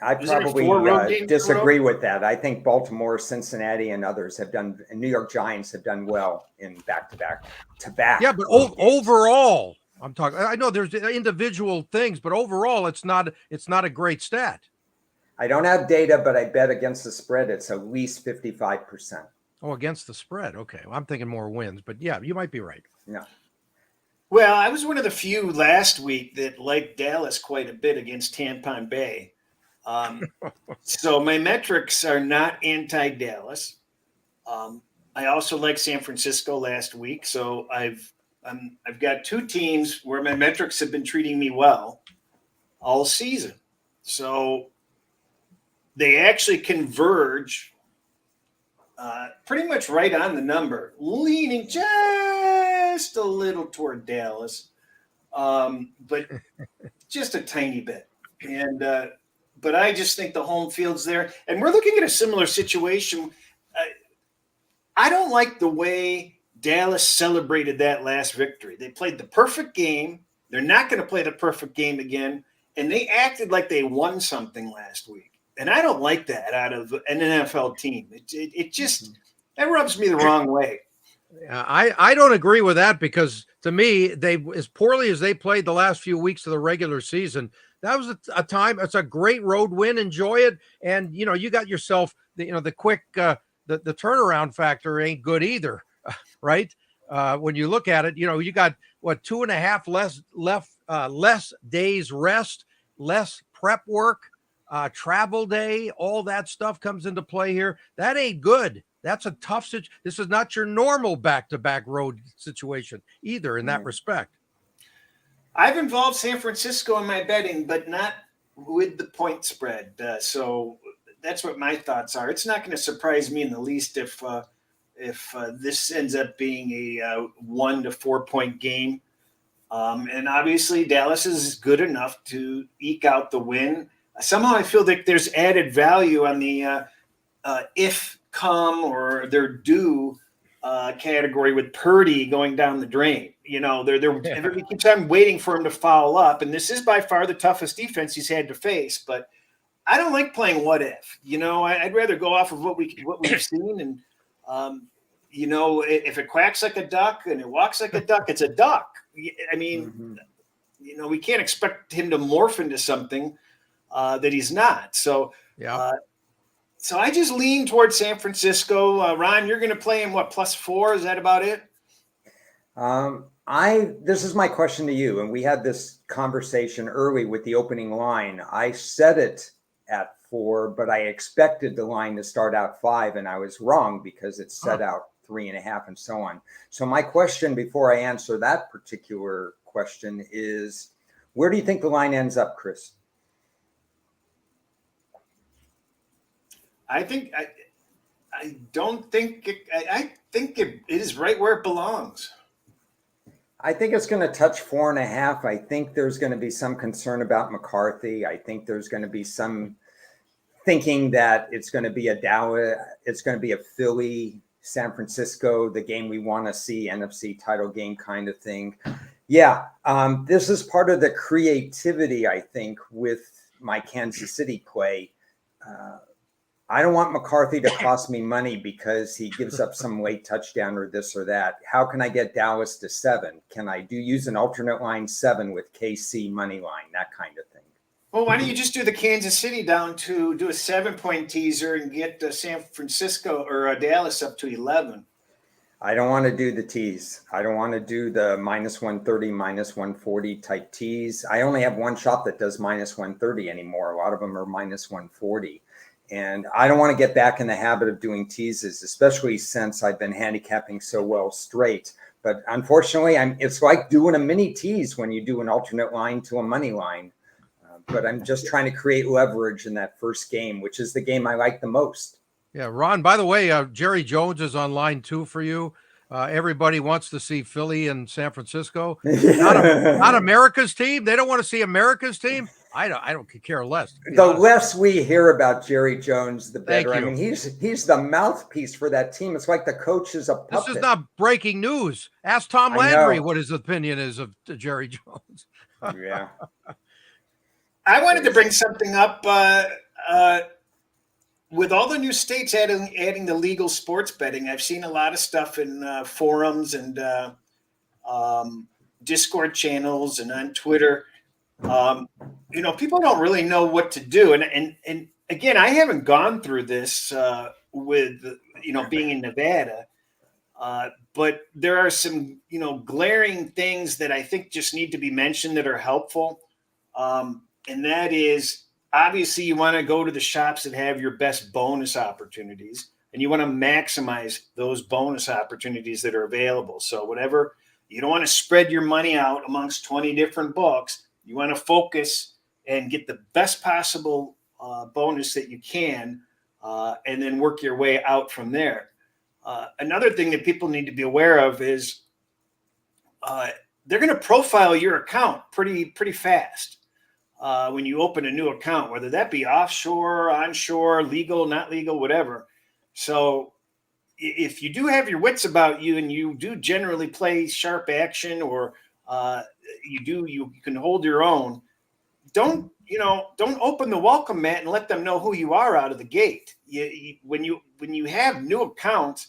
I probably disagree with that. I think Baltimore, Cincinnati, and others and New York Giants have done well in back-to-back. Yeah, but overall, I'm talking. I know there's individual things, but overall, it's not a great stat. I don't have data, but I bet against the spread, it's at least 55%. Oh, against the spread. Okay, well, I'm thinking more wins, but yeah, you might be right. Yeah. Well, I was one of the few last week that liked Dallas quite a bit against Tampa Bay. So my metrics are not anti-Dallas. I also like San Francisco last week. So I've got 2 teams where my metrics have been treating me well all season. So they actually converge pretty much right on the number, leaning just a little toward Dallas, but just a tiny bit. And but I just think the home field's there. And we're looking at a similar situation. I don't like the way Dallas celebrated that last victory. They played the perfect game. They're not going to play the perfect game again. And they acted like they won something last week. And I don't like that out of an NFL team. It just that rubs me the wrong way. I don't agree with that because to me, they as poorly as they played the last few weeks of the regular season, that was a time. It's a great road win. Enjoy it. And, you got yourself, the quick, the turnaround factor ain't good either. Right. When you look at it, you got 2.5 less days rest, less prep work, travel day, all that stuff comes into play here. That ain't good. That's a tough situation. This is not your normal back-to-back road situation either in that respect. I've involved San Francisco in my betting, but not with the point spread. So that's what my thoughts are. It's not going to surprise me in the least if this ends up being a 1 to 4 point game. And obviously Dallas is good enough to eke out the win. Somehow I feel that there's added value on the if come or they're due category with Purdy going down the drain. Everybody keeps on waiting for him to foul up, and this is by far the toughest defense he's had to face. But I don't like playing what if. I'd rather go off of what we've seen, and if it quacks like a duck and it walks like a duck, it's a duck. I mean, we can't expect him to morph into something that he's not. So, yeah. So I just lean towards San Francisco. Ron, you're going to play in what, +4? Is that about it? This is my question to you. And we had this conversation early with the opening line. I set it at 4, but I expected the line to start out 5, and I was wrong because it's set out 3.5 and so on. So my question before I answer that particular question is, where do you think the line ends up, Chris? I think I don't think I think it is right where it belongs. I think it's going to touch 4.5. I think there's going to be some concern about McCarthy. I think there's going to be some thinking that it's going to be a Dallas, it's going to be a Philly, San Francisco, the game we want to see, NFC title game kind of thing. Yeah, this is part of the creativity, I think, with my Kansas City play. I don't want McCarthy to cost me money because he gives up some late touchdown or this or that. How can I get Dallas to 7? Can I use an alternate line 7 with KC money line, that kind of thing? Well, why don't you just do the Kansas City down to do a 7-point teaser and get San Francisco or Dallas up to 11? I don't want to do the tease. I don't want to do the -130, -140 type tease. I only have one shop that does -130 anymore. A lot of them are -140. And I don't want to get back in the habit of doing teases, especially since I've been handicapping so well straight. But unfortunately, it's like doing a mini tease when you do an alternate line to a money line. But I'm just trying to create leverage in that first game, which is the game I like the most. Yeah, Ron, by the way, Jerry Jones is on line 2 for you. Everybody wants to see Philly and San Francisco. Not America's team. They don't want to see America's team. I don't care less. The less we hear about Jerry Jones, the better. Thank you. I mean, he's the mouthpiece for that team. It's like the coach is a puppet. This is not breaking news. Ask Tom Landry what his opinion is of Jerry Jones. Yeah. I wanted to bring something up. With all the new states adding the legal sports betting, I've seen a lot of stuff in forums and Discord channels and on Twitter. People don't really know what to do. And again, I haven't gone through this with, being in Nevada. But there are some, glaring things that I think just need to be mentioned that are helpful. And that is, obviously, you want to go to the shops that have your best bonus opportunities, and you want to maximize those bonus opportunities that are available. So whatever, you don't want to spread your money out amongst 20 different books. You want to focus and get the best possible bonus that you can, and then work your way out from there. Another thing that people need to be aware of is they're going to profile your account pretty fast. When you open a new account, whether that be offshore, onshore, legal, not legal, whatever. So if you do have your wits about you and you do generally play sharp action, or you can hold your own, don't open the welcome mat and let them know who you are out of the gate. When you have new accounts,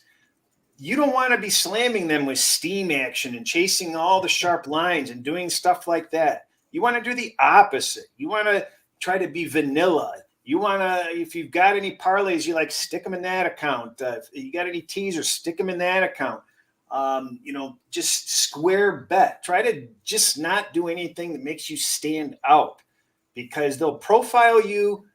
you don't want to be slamming them with steam action and chasing all the sharp lines and doing stuff like that. You want to do the opposite. You want to try to be vanilla. You want to, if you've got any parlays, you like, stick them in that account. If you got any teasers, stick them in that account. Just square bet. Try to just not do anything that makes you stand out, because they'll profile you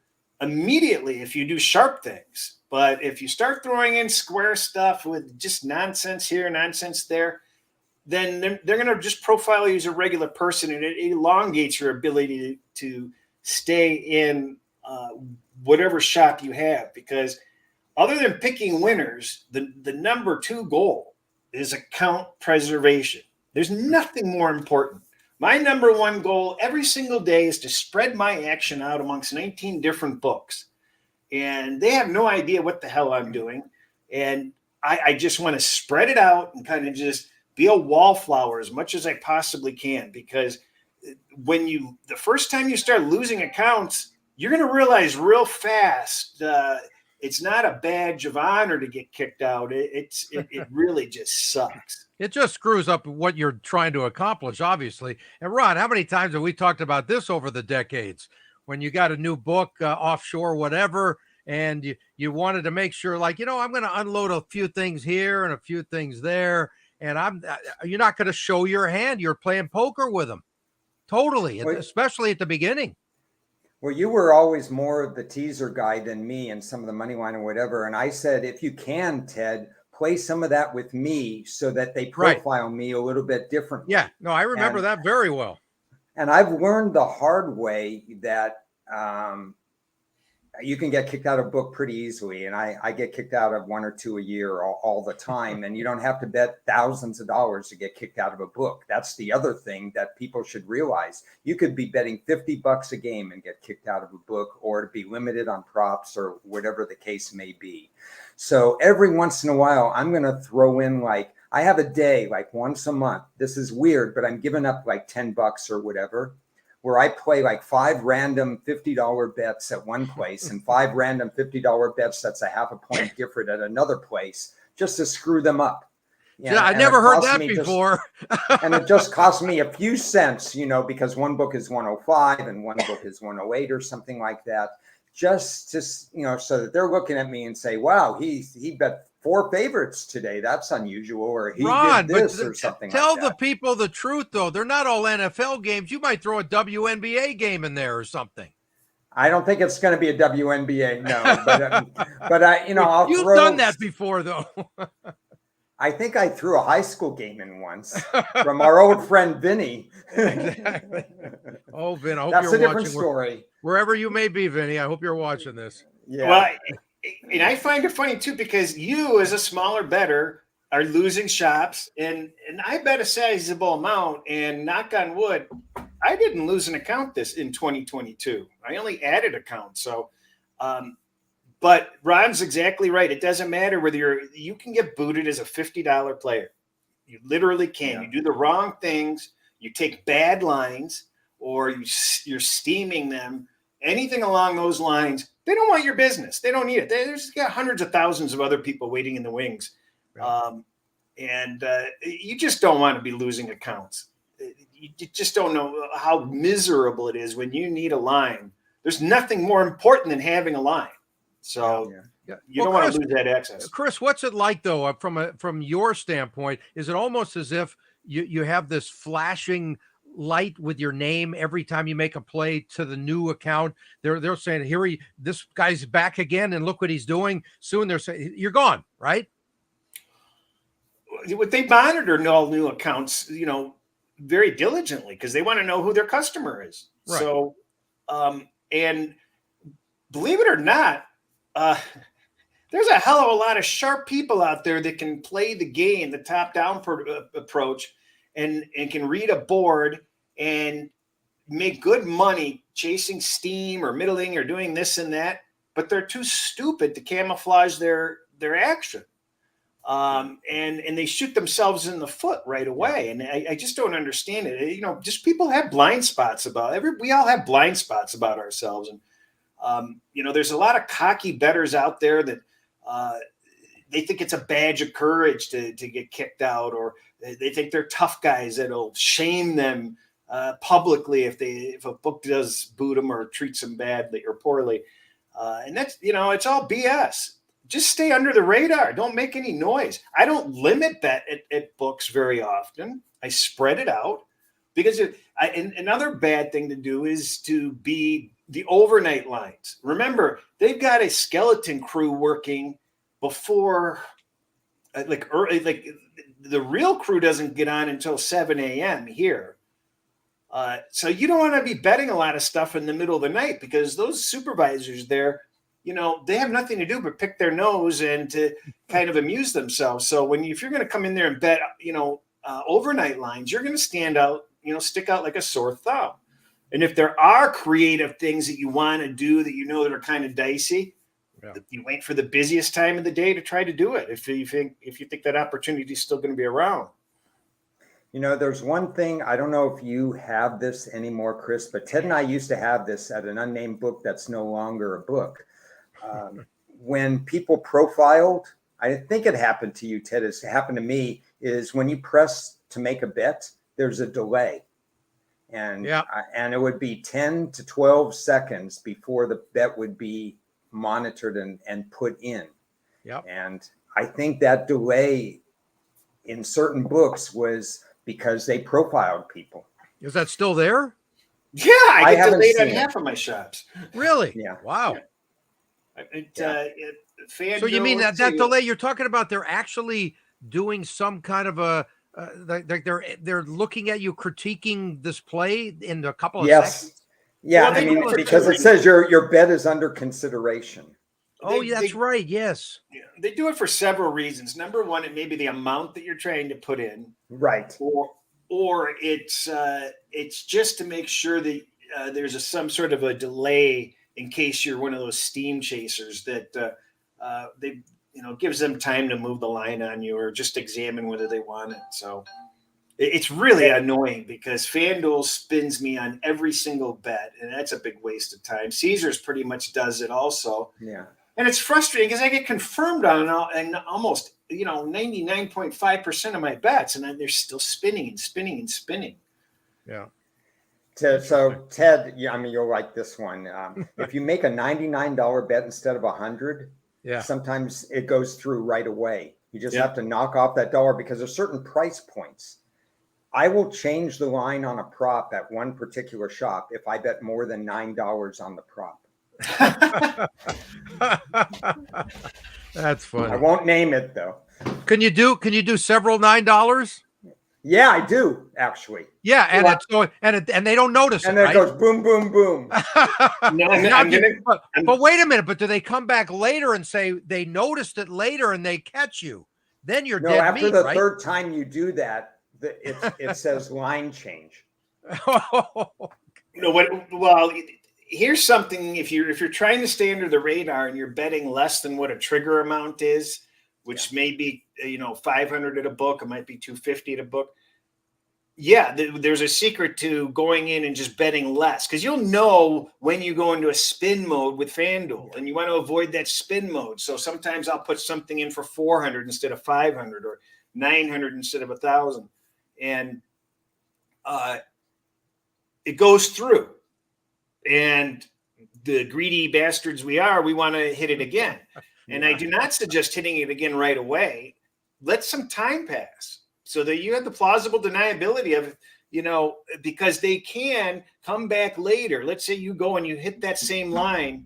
immediately if you do sharp things. But if you start throwing in square stuff with just nonsense here, nonsense there, then they're going to just profile you as a regular person, and it elongates your ability to stay in whatever shop you have. Because other than picking winners, the number 2 goal is account preservation. There's nothing more important. My number 1 goal every single day is to spread my action out amongst 19 different books. And they have no idea what the hell I'm doing. And I just want to spread it out and kind of just be a wallflower as much as I possibly can, because the first time you start losing accounts, you're going to realize real fast it's not a badge of honor to get kicked out. It really just sucks. It just screws up what you're trying to accomplish, obviously. And Ron, how many times have we talked about this over the decades? When you got a new book, offshore, whatever, and you wanted to make sure, like, I'm going to unload a few things here and a few things there. And you're not going to show your hand. You're playing poker with them. Totally. Especially at the beginning. Well, you were always more of the teaser guy than me and some of the money line or whatever. And I said, if you can, Ted, play some of that with me so that they profile me a little bit differently. Yeah, no, I remember that very well. And I've learned the hard way that you can get kicked out of a book pretty easily. And I get kicked out of 1 or 2 a year all the time. And you don't have to bet thousands of dollars to get kicked out of a book. That's the other thing that people should realize. You could be betting $50 a game and get kicked out of a book, or to be limited on props, or whatever the case may be. So every once in a while, I'm going to throw in, like, I have a day, like once a month. This is weird, but I'm giving up like $10 or whatever, where I play like 5 random $50 bets at one place and 5 random $50 bets that's a half a point different at another place, just to screw them up. Yeah, I never heard that before. And it just cost me a few cents, because one book is 105 and one book is 108 or something like that. Just to, so that they're looking at me and say, wow, he bet 4 favorites today. That's unusual. Or he did this or something like that. Tell the people the truth, though. They're not all NFL games. You might throw a WNBA game in there or something. I don't think it's going to be a WNBA, no. But I'll You've throw. Done that before, though. I think I threw a high school game in once from our old friend Vinny. Exactly. Oh, Vin, I hope That's you're a different watching story. wherever you may be, Vinny. I hope you're watching this. Yeah. Well, and I find it funny too, because you as a smaller bettor are losing shops, and I bet a sizable amount, and knock on wood, I didn't lose an account this in 2022. I only added accounts. So, but Ron's exactly right. It doesn't matter whether you can get booted as a $50 player. You literally can. Yeah. You do the wrong things. You take bad lines, or you're steaming them. Anything along those lines, they don't want your business. They don't need it. There's got hundreds of thousands of other people waiting in the wings. Right. And you just don't want to be losing accounts. You just don't know how miserable it is when you need a line. There's nothing more important than having a line. So Yeah. you don't want to lose that access. Chris, what's it like though, from your standpoint? Is it almost as if you have this flashing light with your name every time you make a play to the new account? They're saying, this guy's back again, and look what he's doing. Soon they're saying you're gone, right? They monitor all new accounts, very diligently, because they want to know who their customer is. Right. So, and believe it or not, there's a hell of a lot of sharp people out there that can play the game, the top-down approach, and can read a board and make good money chasing steam or middling or doing this and that, but they're too stupid to camouflage their action. And they shoot themselves in the foot right away. And I just don't understand it. Just people have blind spots we all have blind spots about ourselves. And, there's a lot of cocky bettors out there that they think it's a badge of courage to get kicked out, or they think they're tough guys that'll shame them publicly if a book does boot them or treats them badly or poorly. And that's, it's all BS. Just stay under the radar. Don't make any noise. I don't limit that at books very often. I spread it out, because another bad thing to do is to be the overnight lines. Remember, they've got a skeleton crew working before, like the real crew doesn't get on until 7 a.m. here. So you don't want to be betting a lot of stuff in the middle of the night, because those supervisors there, they have nothing to do but pick their nose and to kind of amuse themselves. So if you're going to come in there and bet, overnight lines, you're going to stand out, stick out like a sore thumb. And if there are creative things that you want to do that are kind of dicey, you wait for the busiest time of the day to try to do it. If you think that opportunity is still going to be around. There's one thing, I don't know if you have this anymore, Chris, but Ted and I used to have this at an unnamed book that's no longer a book. When people profiled, I think it happened to you, Ted, it's happened to me, is when you press to make a bet, there's a delay. And it would be 10 to 12 seconds before the bet would be monitored and put in. Yep. And I think that delay in certain books was because they profiled people. Is that still there? Yeah, I get delayed on it. half of my shops. Really? Yeah. Wow. So you mean that delay you're talking about? They're actually doing some kind of a they're looking at you, critiquing this play in a couple of seconds. Yeah, well, because it says your bet is under consideration. That's right. Yes. Yeah, they do it for several reasons. Number one, it may be the amount that you're trying to put in. Right. Or it's just to make sure that there's some sort of a delay in case you're one of those steam chasers that they gives them time to move the line on you or just examine whether they want it. So it's really annoying, because FanDuel spins me on every single bet, and that's a big waste of time. Caesars pretty much does it also. Yeah. And it's frustrating because I get confirmed on almost 99.5% of my bets, and then they're still spinning and spinning and spinning. Yeah. So Ted, you'll like this one. If you make a $99 bet instead of $100, sometimes it goes through right away. You just have to knock off that dollar, because there's certain price points. I will change the line on a prop at one particular shop if I bet more than $9 on the prop. That's funny. I won't name it though. Can you do several $9? Yeah, I do actually. Yeah, and it's going and they don't notice And it, then right? it goes boom, boom, boom. No, but wait a minute. But do they come back later and say they noticed it later and they catch you? Then you're No, dead after meat, the right? third time you do that, it says line change. Well, here's something. If you're trying to stay under the radar and you're betting less than what a trigger amount is, which may be 500 at a book, it might be 250 at a book. Yeah, there's a secret to going in and just betting less, because you'll know when you go into a spin mode with FanDuel, and you want to avoid that spin mode. So sometimes I'll put something in for 400 instead of 500, or 900 instead of 1,000, and it goes through. And the greedy bastards we are, we want to hit it again. And I do not suggest hitting it again right away. Let some time pass so that you have the plausible deniability of, because they can come back later. Let's say you go and you hit that same line,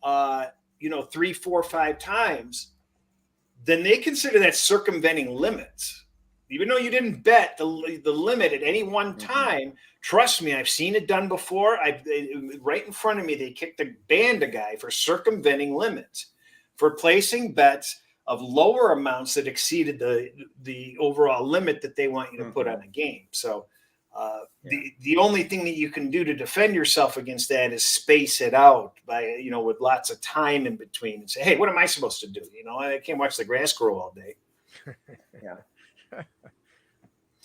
3, 4, 5 times, then they consider that circumventing limits. Even though you didn't bet the limit at any one time, trust me, I've seen it done before. Right in front of me, they banned a guy for circumventing limits, for placing bets of lower amounts that exceeded the overall limit that they want you to put on a game. So the only thing that you can do to defend yourself against that is space it out by, with lots of time in between, and say, hey, what am I supposed to do? I can't watch the grass grow all day. Yeah.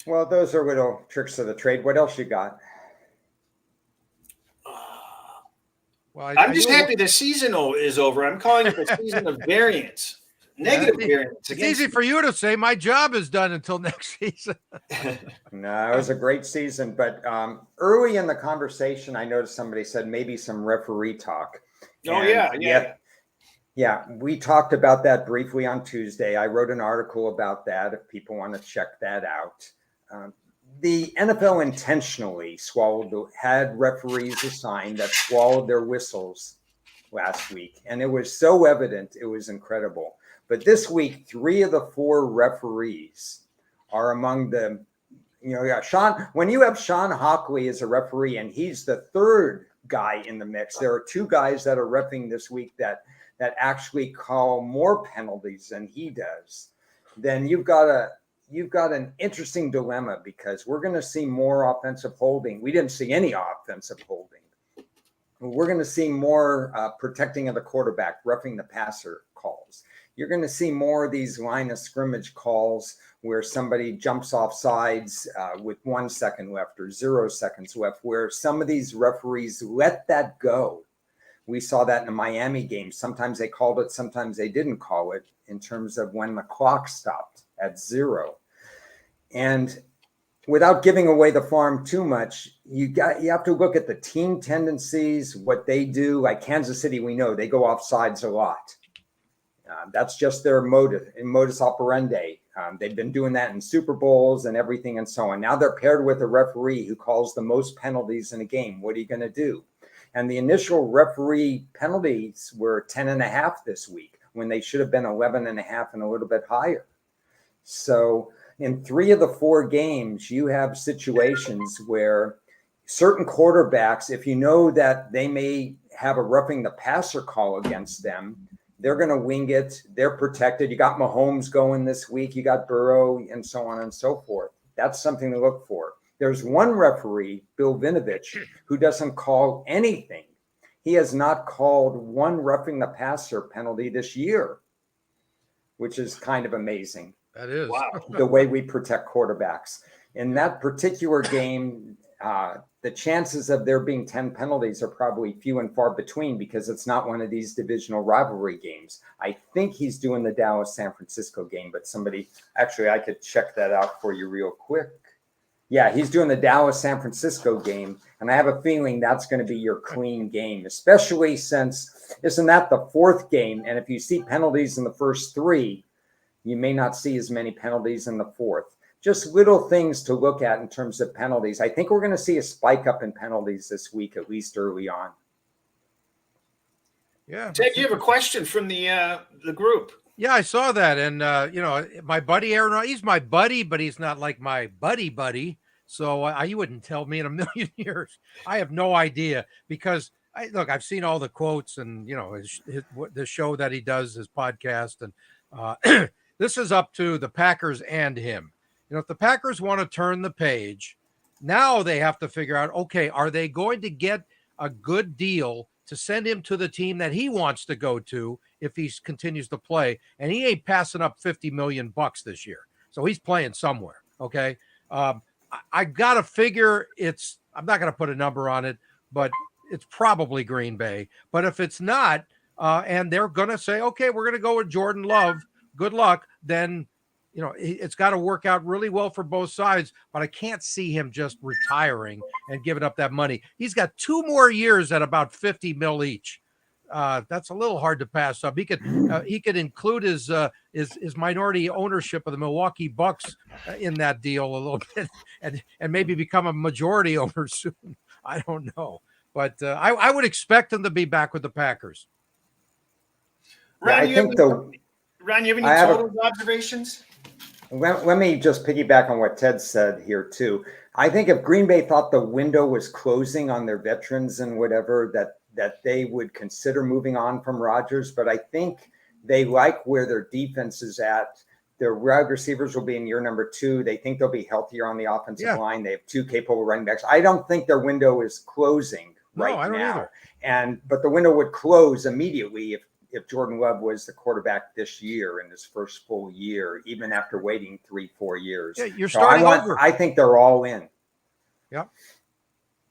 Well, those are little tricks of the trade. What else you got? Well, I'm just happy the season is over. I'm calling it the season of variance. Negative variance. It's easy for you to say. My job is done until next season. No, it was a great season. But early in the conversation, I noticed somebody said maybe some referee talk. Oh, yeah. Yeah, we talked about that briefly on Tuesday. I wrote an article about that if people want to check that out. The NFL intentionally had referees assigned that swallowed their whistles last week. And it was so evident, it was incredible. But this week, 3 of the 4 referees are among the, when you have Sean Hockley as a referee and he's the third guy in the mix, there are 2 guys that are reffing this week that actually call more penalties than he does. Then you've got an interesting dilemma, because we're going to see more offensive holding. We didn't see any offensive holding. We're going to see more protecting of the quarterback, roughing the passer calls. You're going to see more of these line of scrimmage calls where somebody jumps off sides with 1 second left or 0 seconds left, where some of these referees let that go. We saw that in the Miami game. Sometimes they called it, sometimes they didn't call it, in terms of when the clock stopped at 0. And without giving away the farm too much, you have to look at the team tendencies, what they do. Like Kansas City, we know they go off sides a lot. That's just their modus operandi. They've been doing that in Super Bowls and everything and so on. Now they're paired with a referee who calls the most penalties in a game. What are you going to do? And the initial referee penalties were 10.5 this week, when they should have been 11.5 and a little bit higher. So in 3 of the 4 games, you have situations where certain quarterbacks, if you know that they may have a roughing the passer call against them, they're going to wing it. They're protected. You got Mahomes going this week. You got Burrow, and so on and so forth. That's something to look for. There's one referee, Bill Vinovich, who doesn't call anything. He has not called one roughing the passer penalty this year, which is kind of amazing. That is. Wow. The way we protect quarterbacks. In that particular game, the chances of there being 10 penalties are probably few and far between, because it's not one of these divisional rivalry games. I think he's doing the Dallas-San Francisco game, but I could check that out for you real quick. Yeah, he's doing the Dallas-San Francisco game, and I have a feeling that's going to be your clean game, especially since, isn't that the 4th game? And if you see penalties in the first 3, you may not see as many penalties in the 4th. Just little things to look at in terms of penalties. I think we're going to see a spike up in penalties this week, at least early on. Yeah. Ted, you have a question from the group. Yeah, I saw that. And, my buddy Aaron, he's my buddy, but he's not like my buddy. So you wouldn't tell me in a million years. I have no idea because I've seen all the quotes and, the show that he does, his podcast. And this is up to the Packers and him. If the Packers want to turn the page, now they have to figure out, okay, are they going to get a good deal to send him to the team that he wants to go to if he continues to play? And he ain't passing up $50 million this year. So he's playing somewhere. Okay. I got to figure I'm not going to put a number on it, but it's probably Green Bay. But if it's not, and they're going to say, okay, we're going to go with Jordan Love, good luck, then, it's got to work out really well for both sides, but I can't see him just retiring and giving up that money. He's got 2 more years at about 50 mil each. That's a little hard to pass up. He could include his minority ownership of the Milwaukee Bucks in that deal a little bit, and maybe become a majority owner soon. I don't know, but I would expect him to be back with the Packers. Ron, you have any total observations? Let me just piggyback on what Ted said here too. I think if Green Bay thought the window was closing on their veterans and whatever, that they would consider moving on from Rodgers. But I think they like where their defense is at. Their wide receivers will be in year number 2. They think they'll be healthier on the offensive line. They have 2 capable running backs. I don't think their window is closing right I don't now. either. But the window would close immediately if Jordan Love was the quarterback this year in his first full year, even after waiting 3-4 years. Yeah, you're starting over. I think they're all in. Yeah,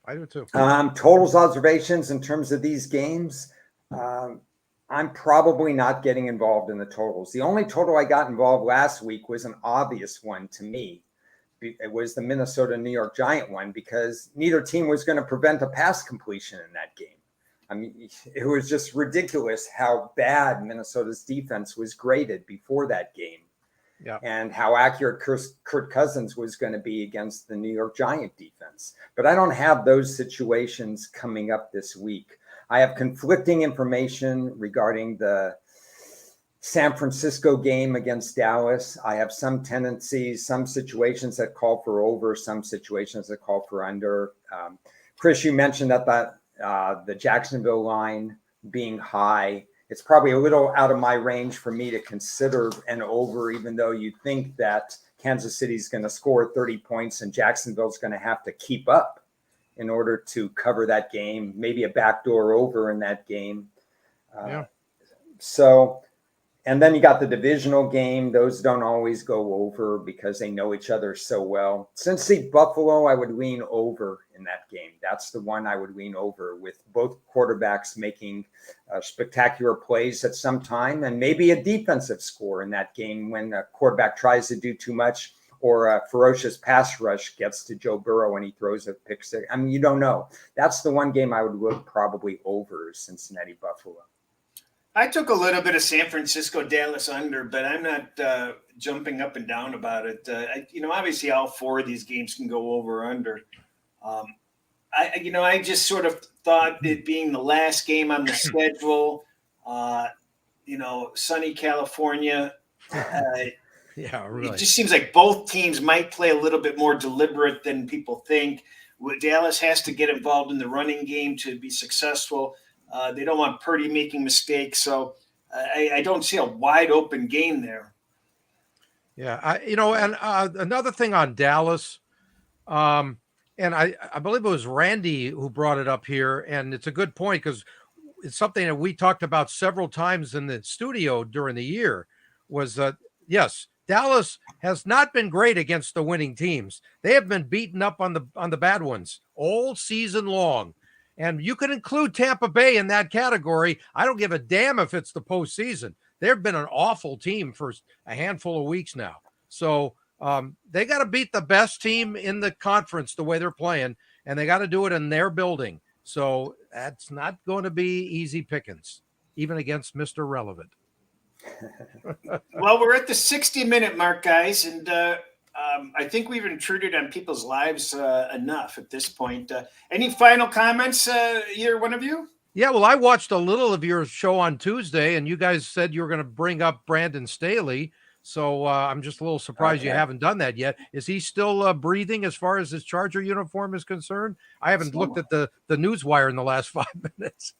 I do too. Totals observations in terms of these games. I'm probably not getting involved in the totals. The only total I got involved last week was an obvious one to me. It was the Minnesota-New York Giant one because neither team was going to prevent a pass completion in that game. I mean, it was just ridiculous how bad Minnesota's defense was graded before that game. Yeah. And how accurate Kirk Cousins was going to be against the New York Giant defense. But I don't have those situations coming up this week. I have conflicting information regarding the San Francisco game against Dallas. I have some tendencies, some situations that call for over, some situations that call for under. Chris, you mentioned that the Jacksonville line being high. It's probably a little out of my range for me to consider an over, even though you think that Kansas City is going to score 30 points and Jacksonville's going to have to keep up in order to cover that game, maybe a backdoor over in that game. And then you got the divisional game. Those don't always go over because they know each other so well. Cincy Buffalo, I would lean over in that game. That's the one I would lean over, with both quarterbacks making spectacular plays at some time, and maybe a defensive score in that game when a quarterback tries to do too much or a ferocious pass rush gets to Joe Burrow and he throws a pick six. I mean, you don't know. That's the one game I would look probably over, Cincinnati Buffalo. I took a little bit of San Francisco Dallas under, but I'm not jumping up and down about it. Obviously all 4 of these games can go over or under. I just sort of thought it being the last game on the schedule, sunny California. Yeah, really. It just seems like both teams might play a little bit more deliberate than people think. Dallas has to get involved in the running game to be successful. They don't want Purdy making mistakes. So I don't see a wide open game there. Yeah. Another thing on Dallas, and I believe it was Randy who brought it up here, and it's a good point because it's something that we talked about several times in the studio during the year was that, yes, Dallas has not been great against the winning teams. They have been beaten up on the bad ones all season long. And you can include Tampa Bay in that category. I don't give a damn if it's the postseason. They've been an awful team for a handful of weeks now. So they got to beat the best team in the conference the way they're playing, and they got to do it in their building. So that's not going to be easy pickings, even against Mr. Relevant. Well, we're at the 60-minute mark, guys, and I think we've intruded on people's lives enough at this point. Any final comments, either one of you? Yeah, well, I watched a little of your show on Tuesday, and you guys said you were going to bring up Brandon Staley. So I'm just a little surprised you Okay. haven't done that yet. Is he still breathing as far as his Charger uniform is concerned? I haven't looked at the news wire in the last 5 minutes.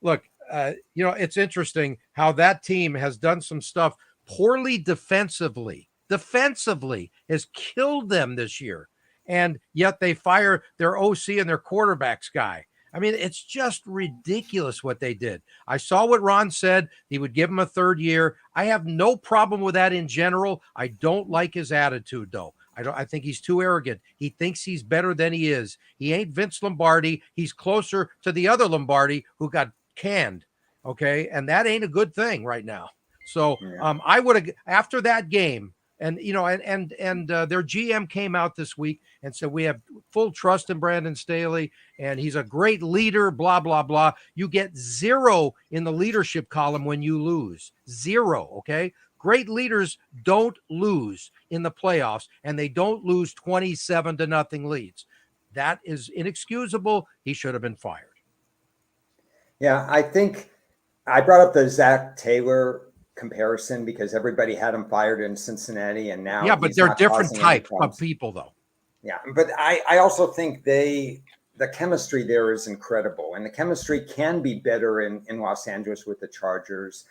Look, it's interesting how that team has done some stuff poorly defensively. Defensively has killed them this year, and yet they fire their OC and their quarterbacks guy. I mean, it's just ridiculous what they did. I saw what Ron said. He would give him a third year. I have no problem with that in general. I don't like his attitude, though. I think he's too arrogant. He thinks he's better than he is. He ain't Vince Lombardi. He's closer to the other Lombardi who got canned. Okay. And that ain't a good thing right now. So I would have, after that game, and their GM came out this week and said, we have full trust in Brandon Staley and he's a great leader, blah, blah, blah. You get 0 in the leadership column when you lose. 0, okay? Great leaders don't lose in the playoffs, and they don't lose 27-0 leads. That is inexcusable. He should have been fired. Yeah, I think I brought up the Zach Taylor comparison because everybody had him fired in Cincinnati, and now but they're different type of people, though. Yeah, but I also think the chemistry there is incredible, and the chemistry can be better in Los Angeles with the Chargers.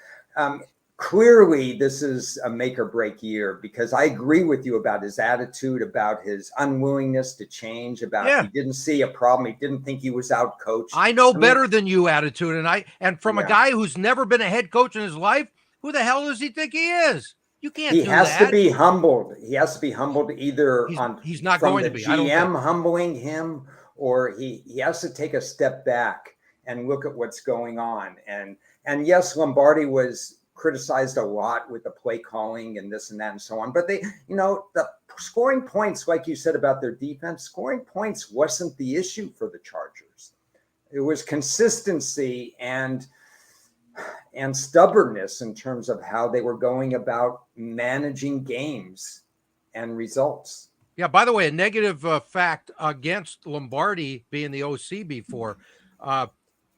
Clearly, this is a make or break year because I agree with you about his attitude, about his unwillingness to change, about he didn't see a problem. He didn't think he was out coached. I know better than you attitude. And from a guy who's never been a head coach in his life, who the hell does he think he is? You can't do that. He has to be humbled. He has to be humbled either he's not from going the to be. GM humbling him, or he has to take a step back and look at what's going on. And yes, Lombardi was criticized a lot with the play calling and this and that and so on. But they, the scoring points, like you said about their defense, scoring points wasn't the issue for the Chargers. It was consistency and stubbornness in terms of how they were going about managing games and results. Yeah, by the way, a negative fact against Lombardi being the OC before.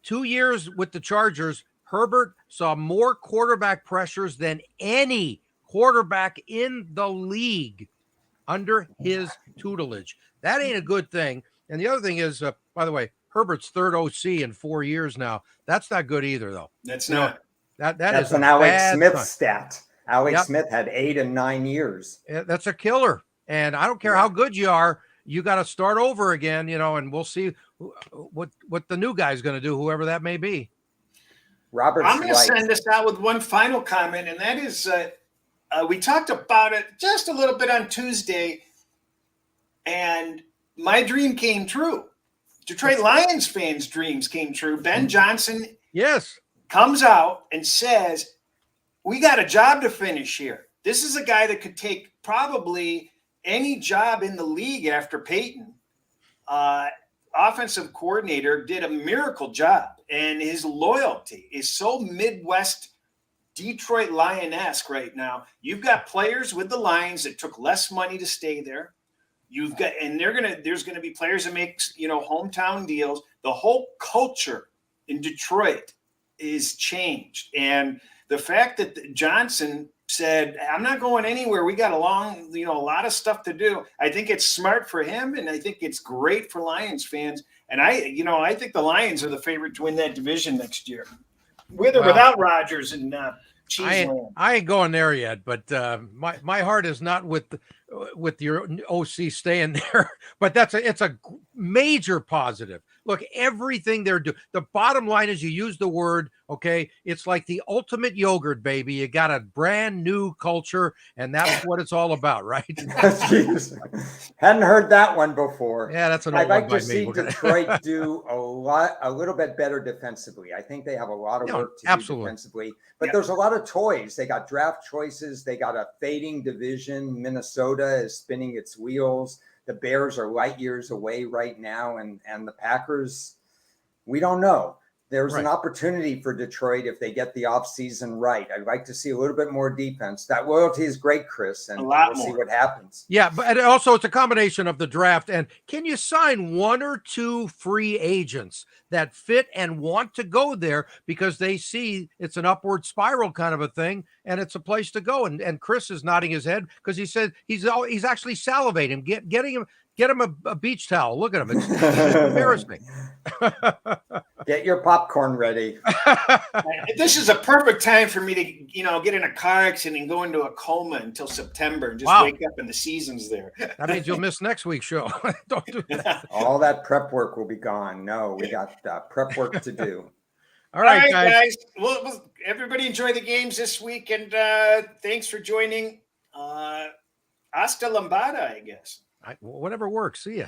2 years with the Chargers, Herbert saw more quarterback pressures than any quarterback in the league under his tutelage. That ain't a good thing. And the other thing is, by the way, Herbert's third OC in 4 years now. That's not good either, though. That's not. That's an Alex Smith stat. Alex Smith had 8 and 9 years. That's a killer. And I don't care how good you are. You got to start over again, and we'll see what the new guy's going to do, whoever that may be. I'm going to send this out with one final comment, and that is we talked about it just a little bit on Tuesday, and my dream came true. Detroit Lions fans' dreams came true. Ben Johnson comes out and says, we got a job to finish here. This is a guy that could take probably any job in the league after Peyton. Offensive coordinator, did a miracle job, and his loyalty is so Midwest Detroit Lion-esque right now. You've got players with the Lions that took less money to stay there. You've got, and there's gonna be players that make hometown deals. The whole culture in Detroit is changed, and the fact that Johnson said, I'm not going anywhere. We got a lot of stuff to do. I think it's smart for him, and I think it's great for Lions fans. And I think the Lions are the favorite to win that division next year, with or without Rodgers and Cheeseland. I ain't going there yet, but my heart is not with your OC staying there. But it's a major positive. Look, everything they're doing. The bottom line is, you use the word, okay? It's like the ultimate yogurt, baby. You got a brand new culture, and that's what it's all about, right? Jeez. Hadn't heard that one before. Yeah, that's an old one. I'd like to see Detroit do a little bit better defensively. I think they have a lot of work to do defensively. But there's a lot of toys. They got draft choices. They got a fading division. Minnesota is spinning its wheels. The Bears are light years away right now, and the Packers, we don't know. there's Right. an opportunity for Detroit if they get the offseason right. I'd like to see a little bit more defense. That loyalty is great, Chris, and A lot we'll see more. what happens. Yeah, but also it's a combination of the draft and can you sign one or two free agents that fit and want to go there because they see it's an upward spiral kind of a thing and it's a place to go. And Chris is nodding his head because he said he's actually salivating. Get him a beach towel. Look at him. It's embarrassing. Get your popcorn ready. This is a perfect time for me to, get in a car accident and go into a coma until September and just Wow. wake up and the season's there. That means you'll miss next week's show. Don't do that. All that prep work will be gone. No, we got prep work to do. All right, guys. Well, everybody enjoy the games this week, and thanks for joining. Hasta Lambada, I guess. Whatever works. See ya.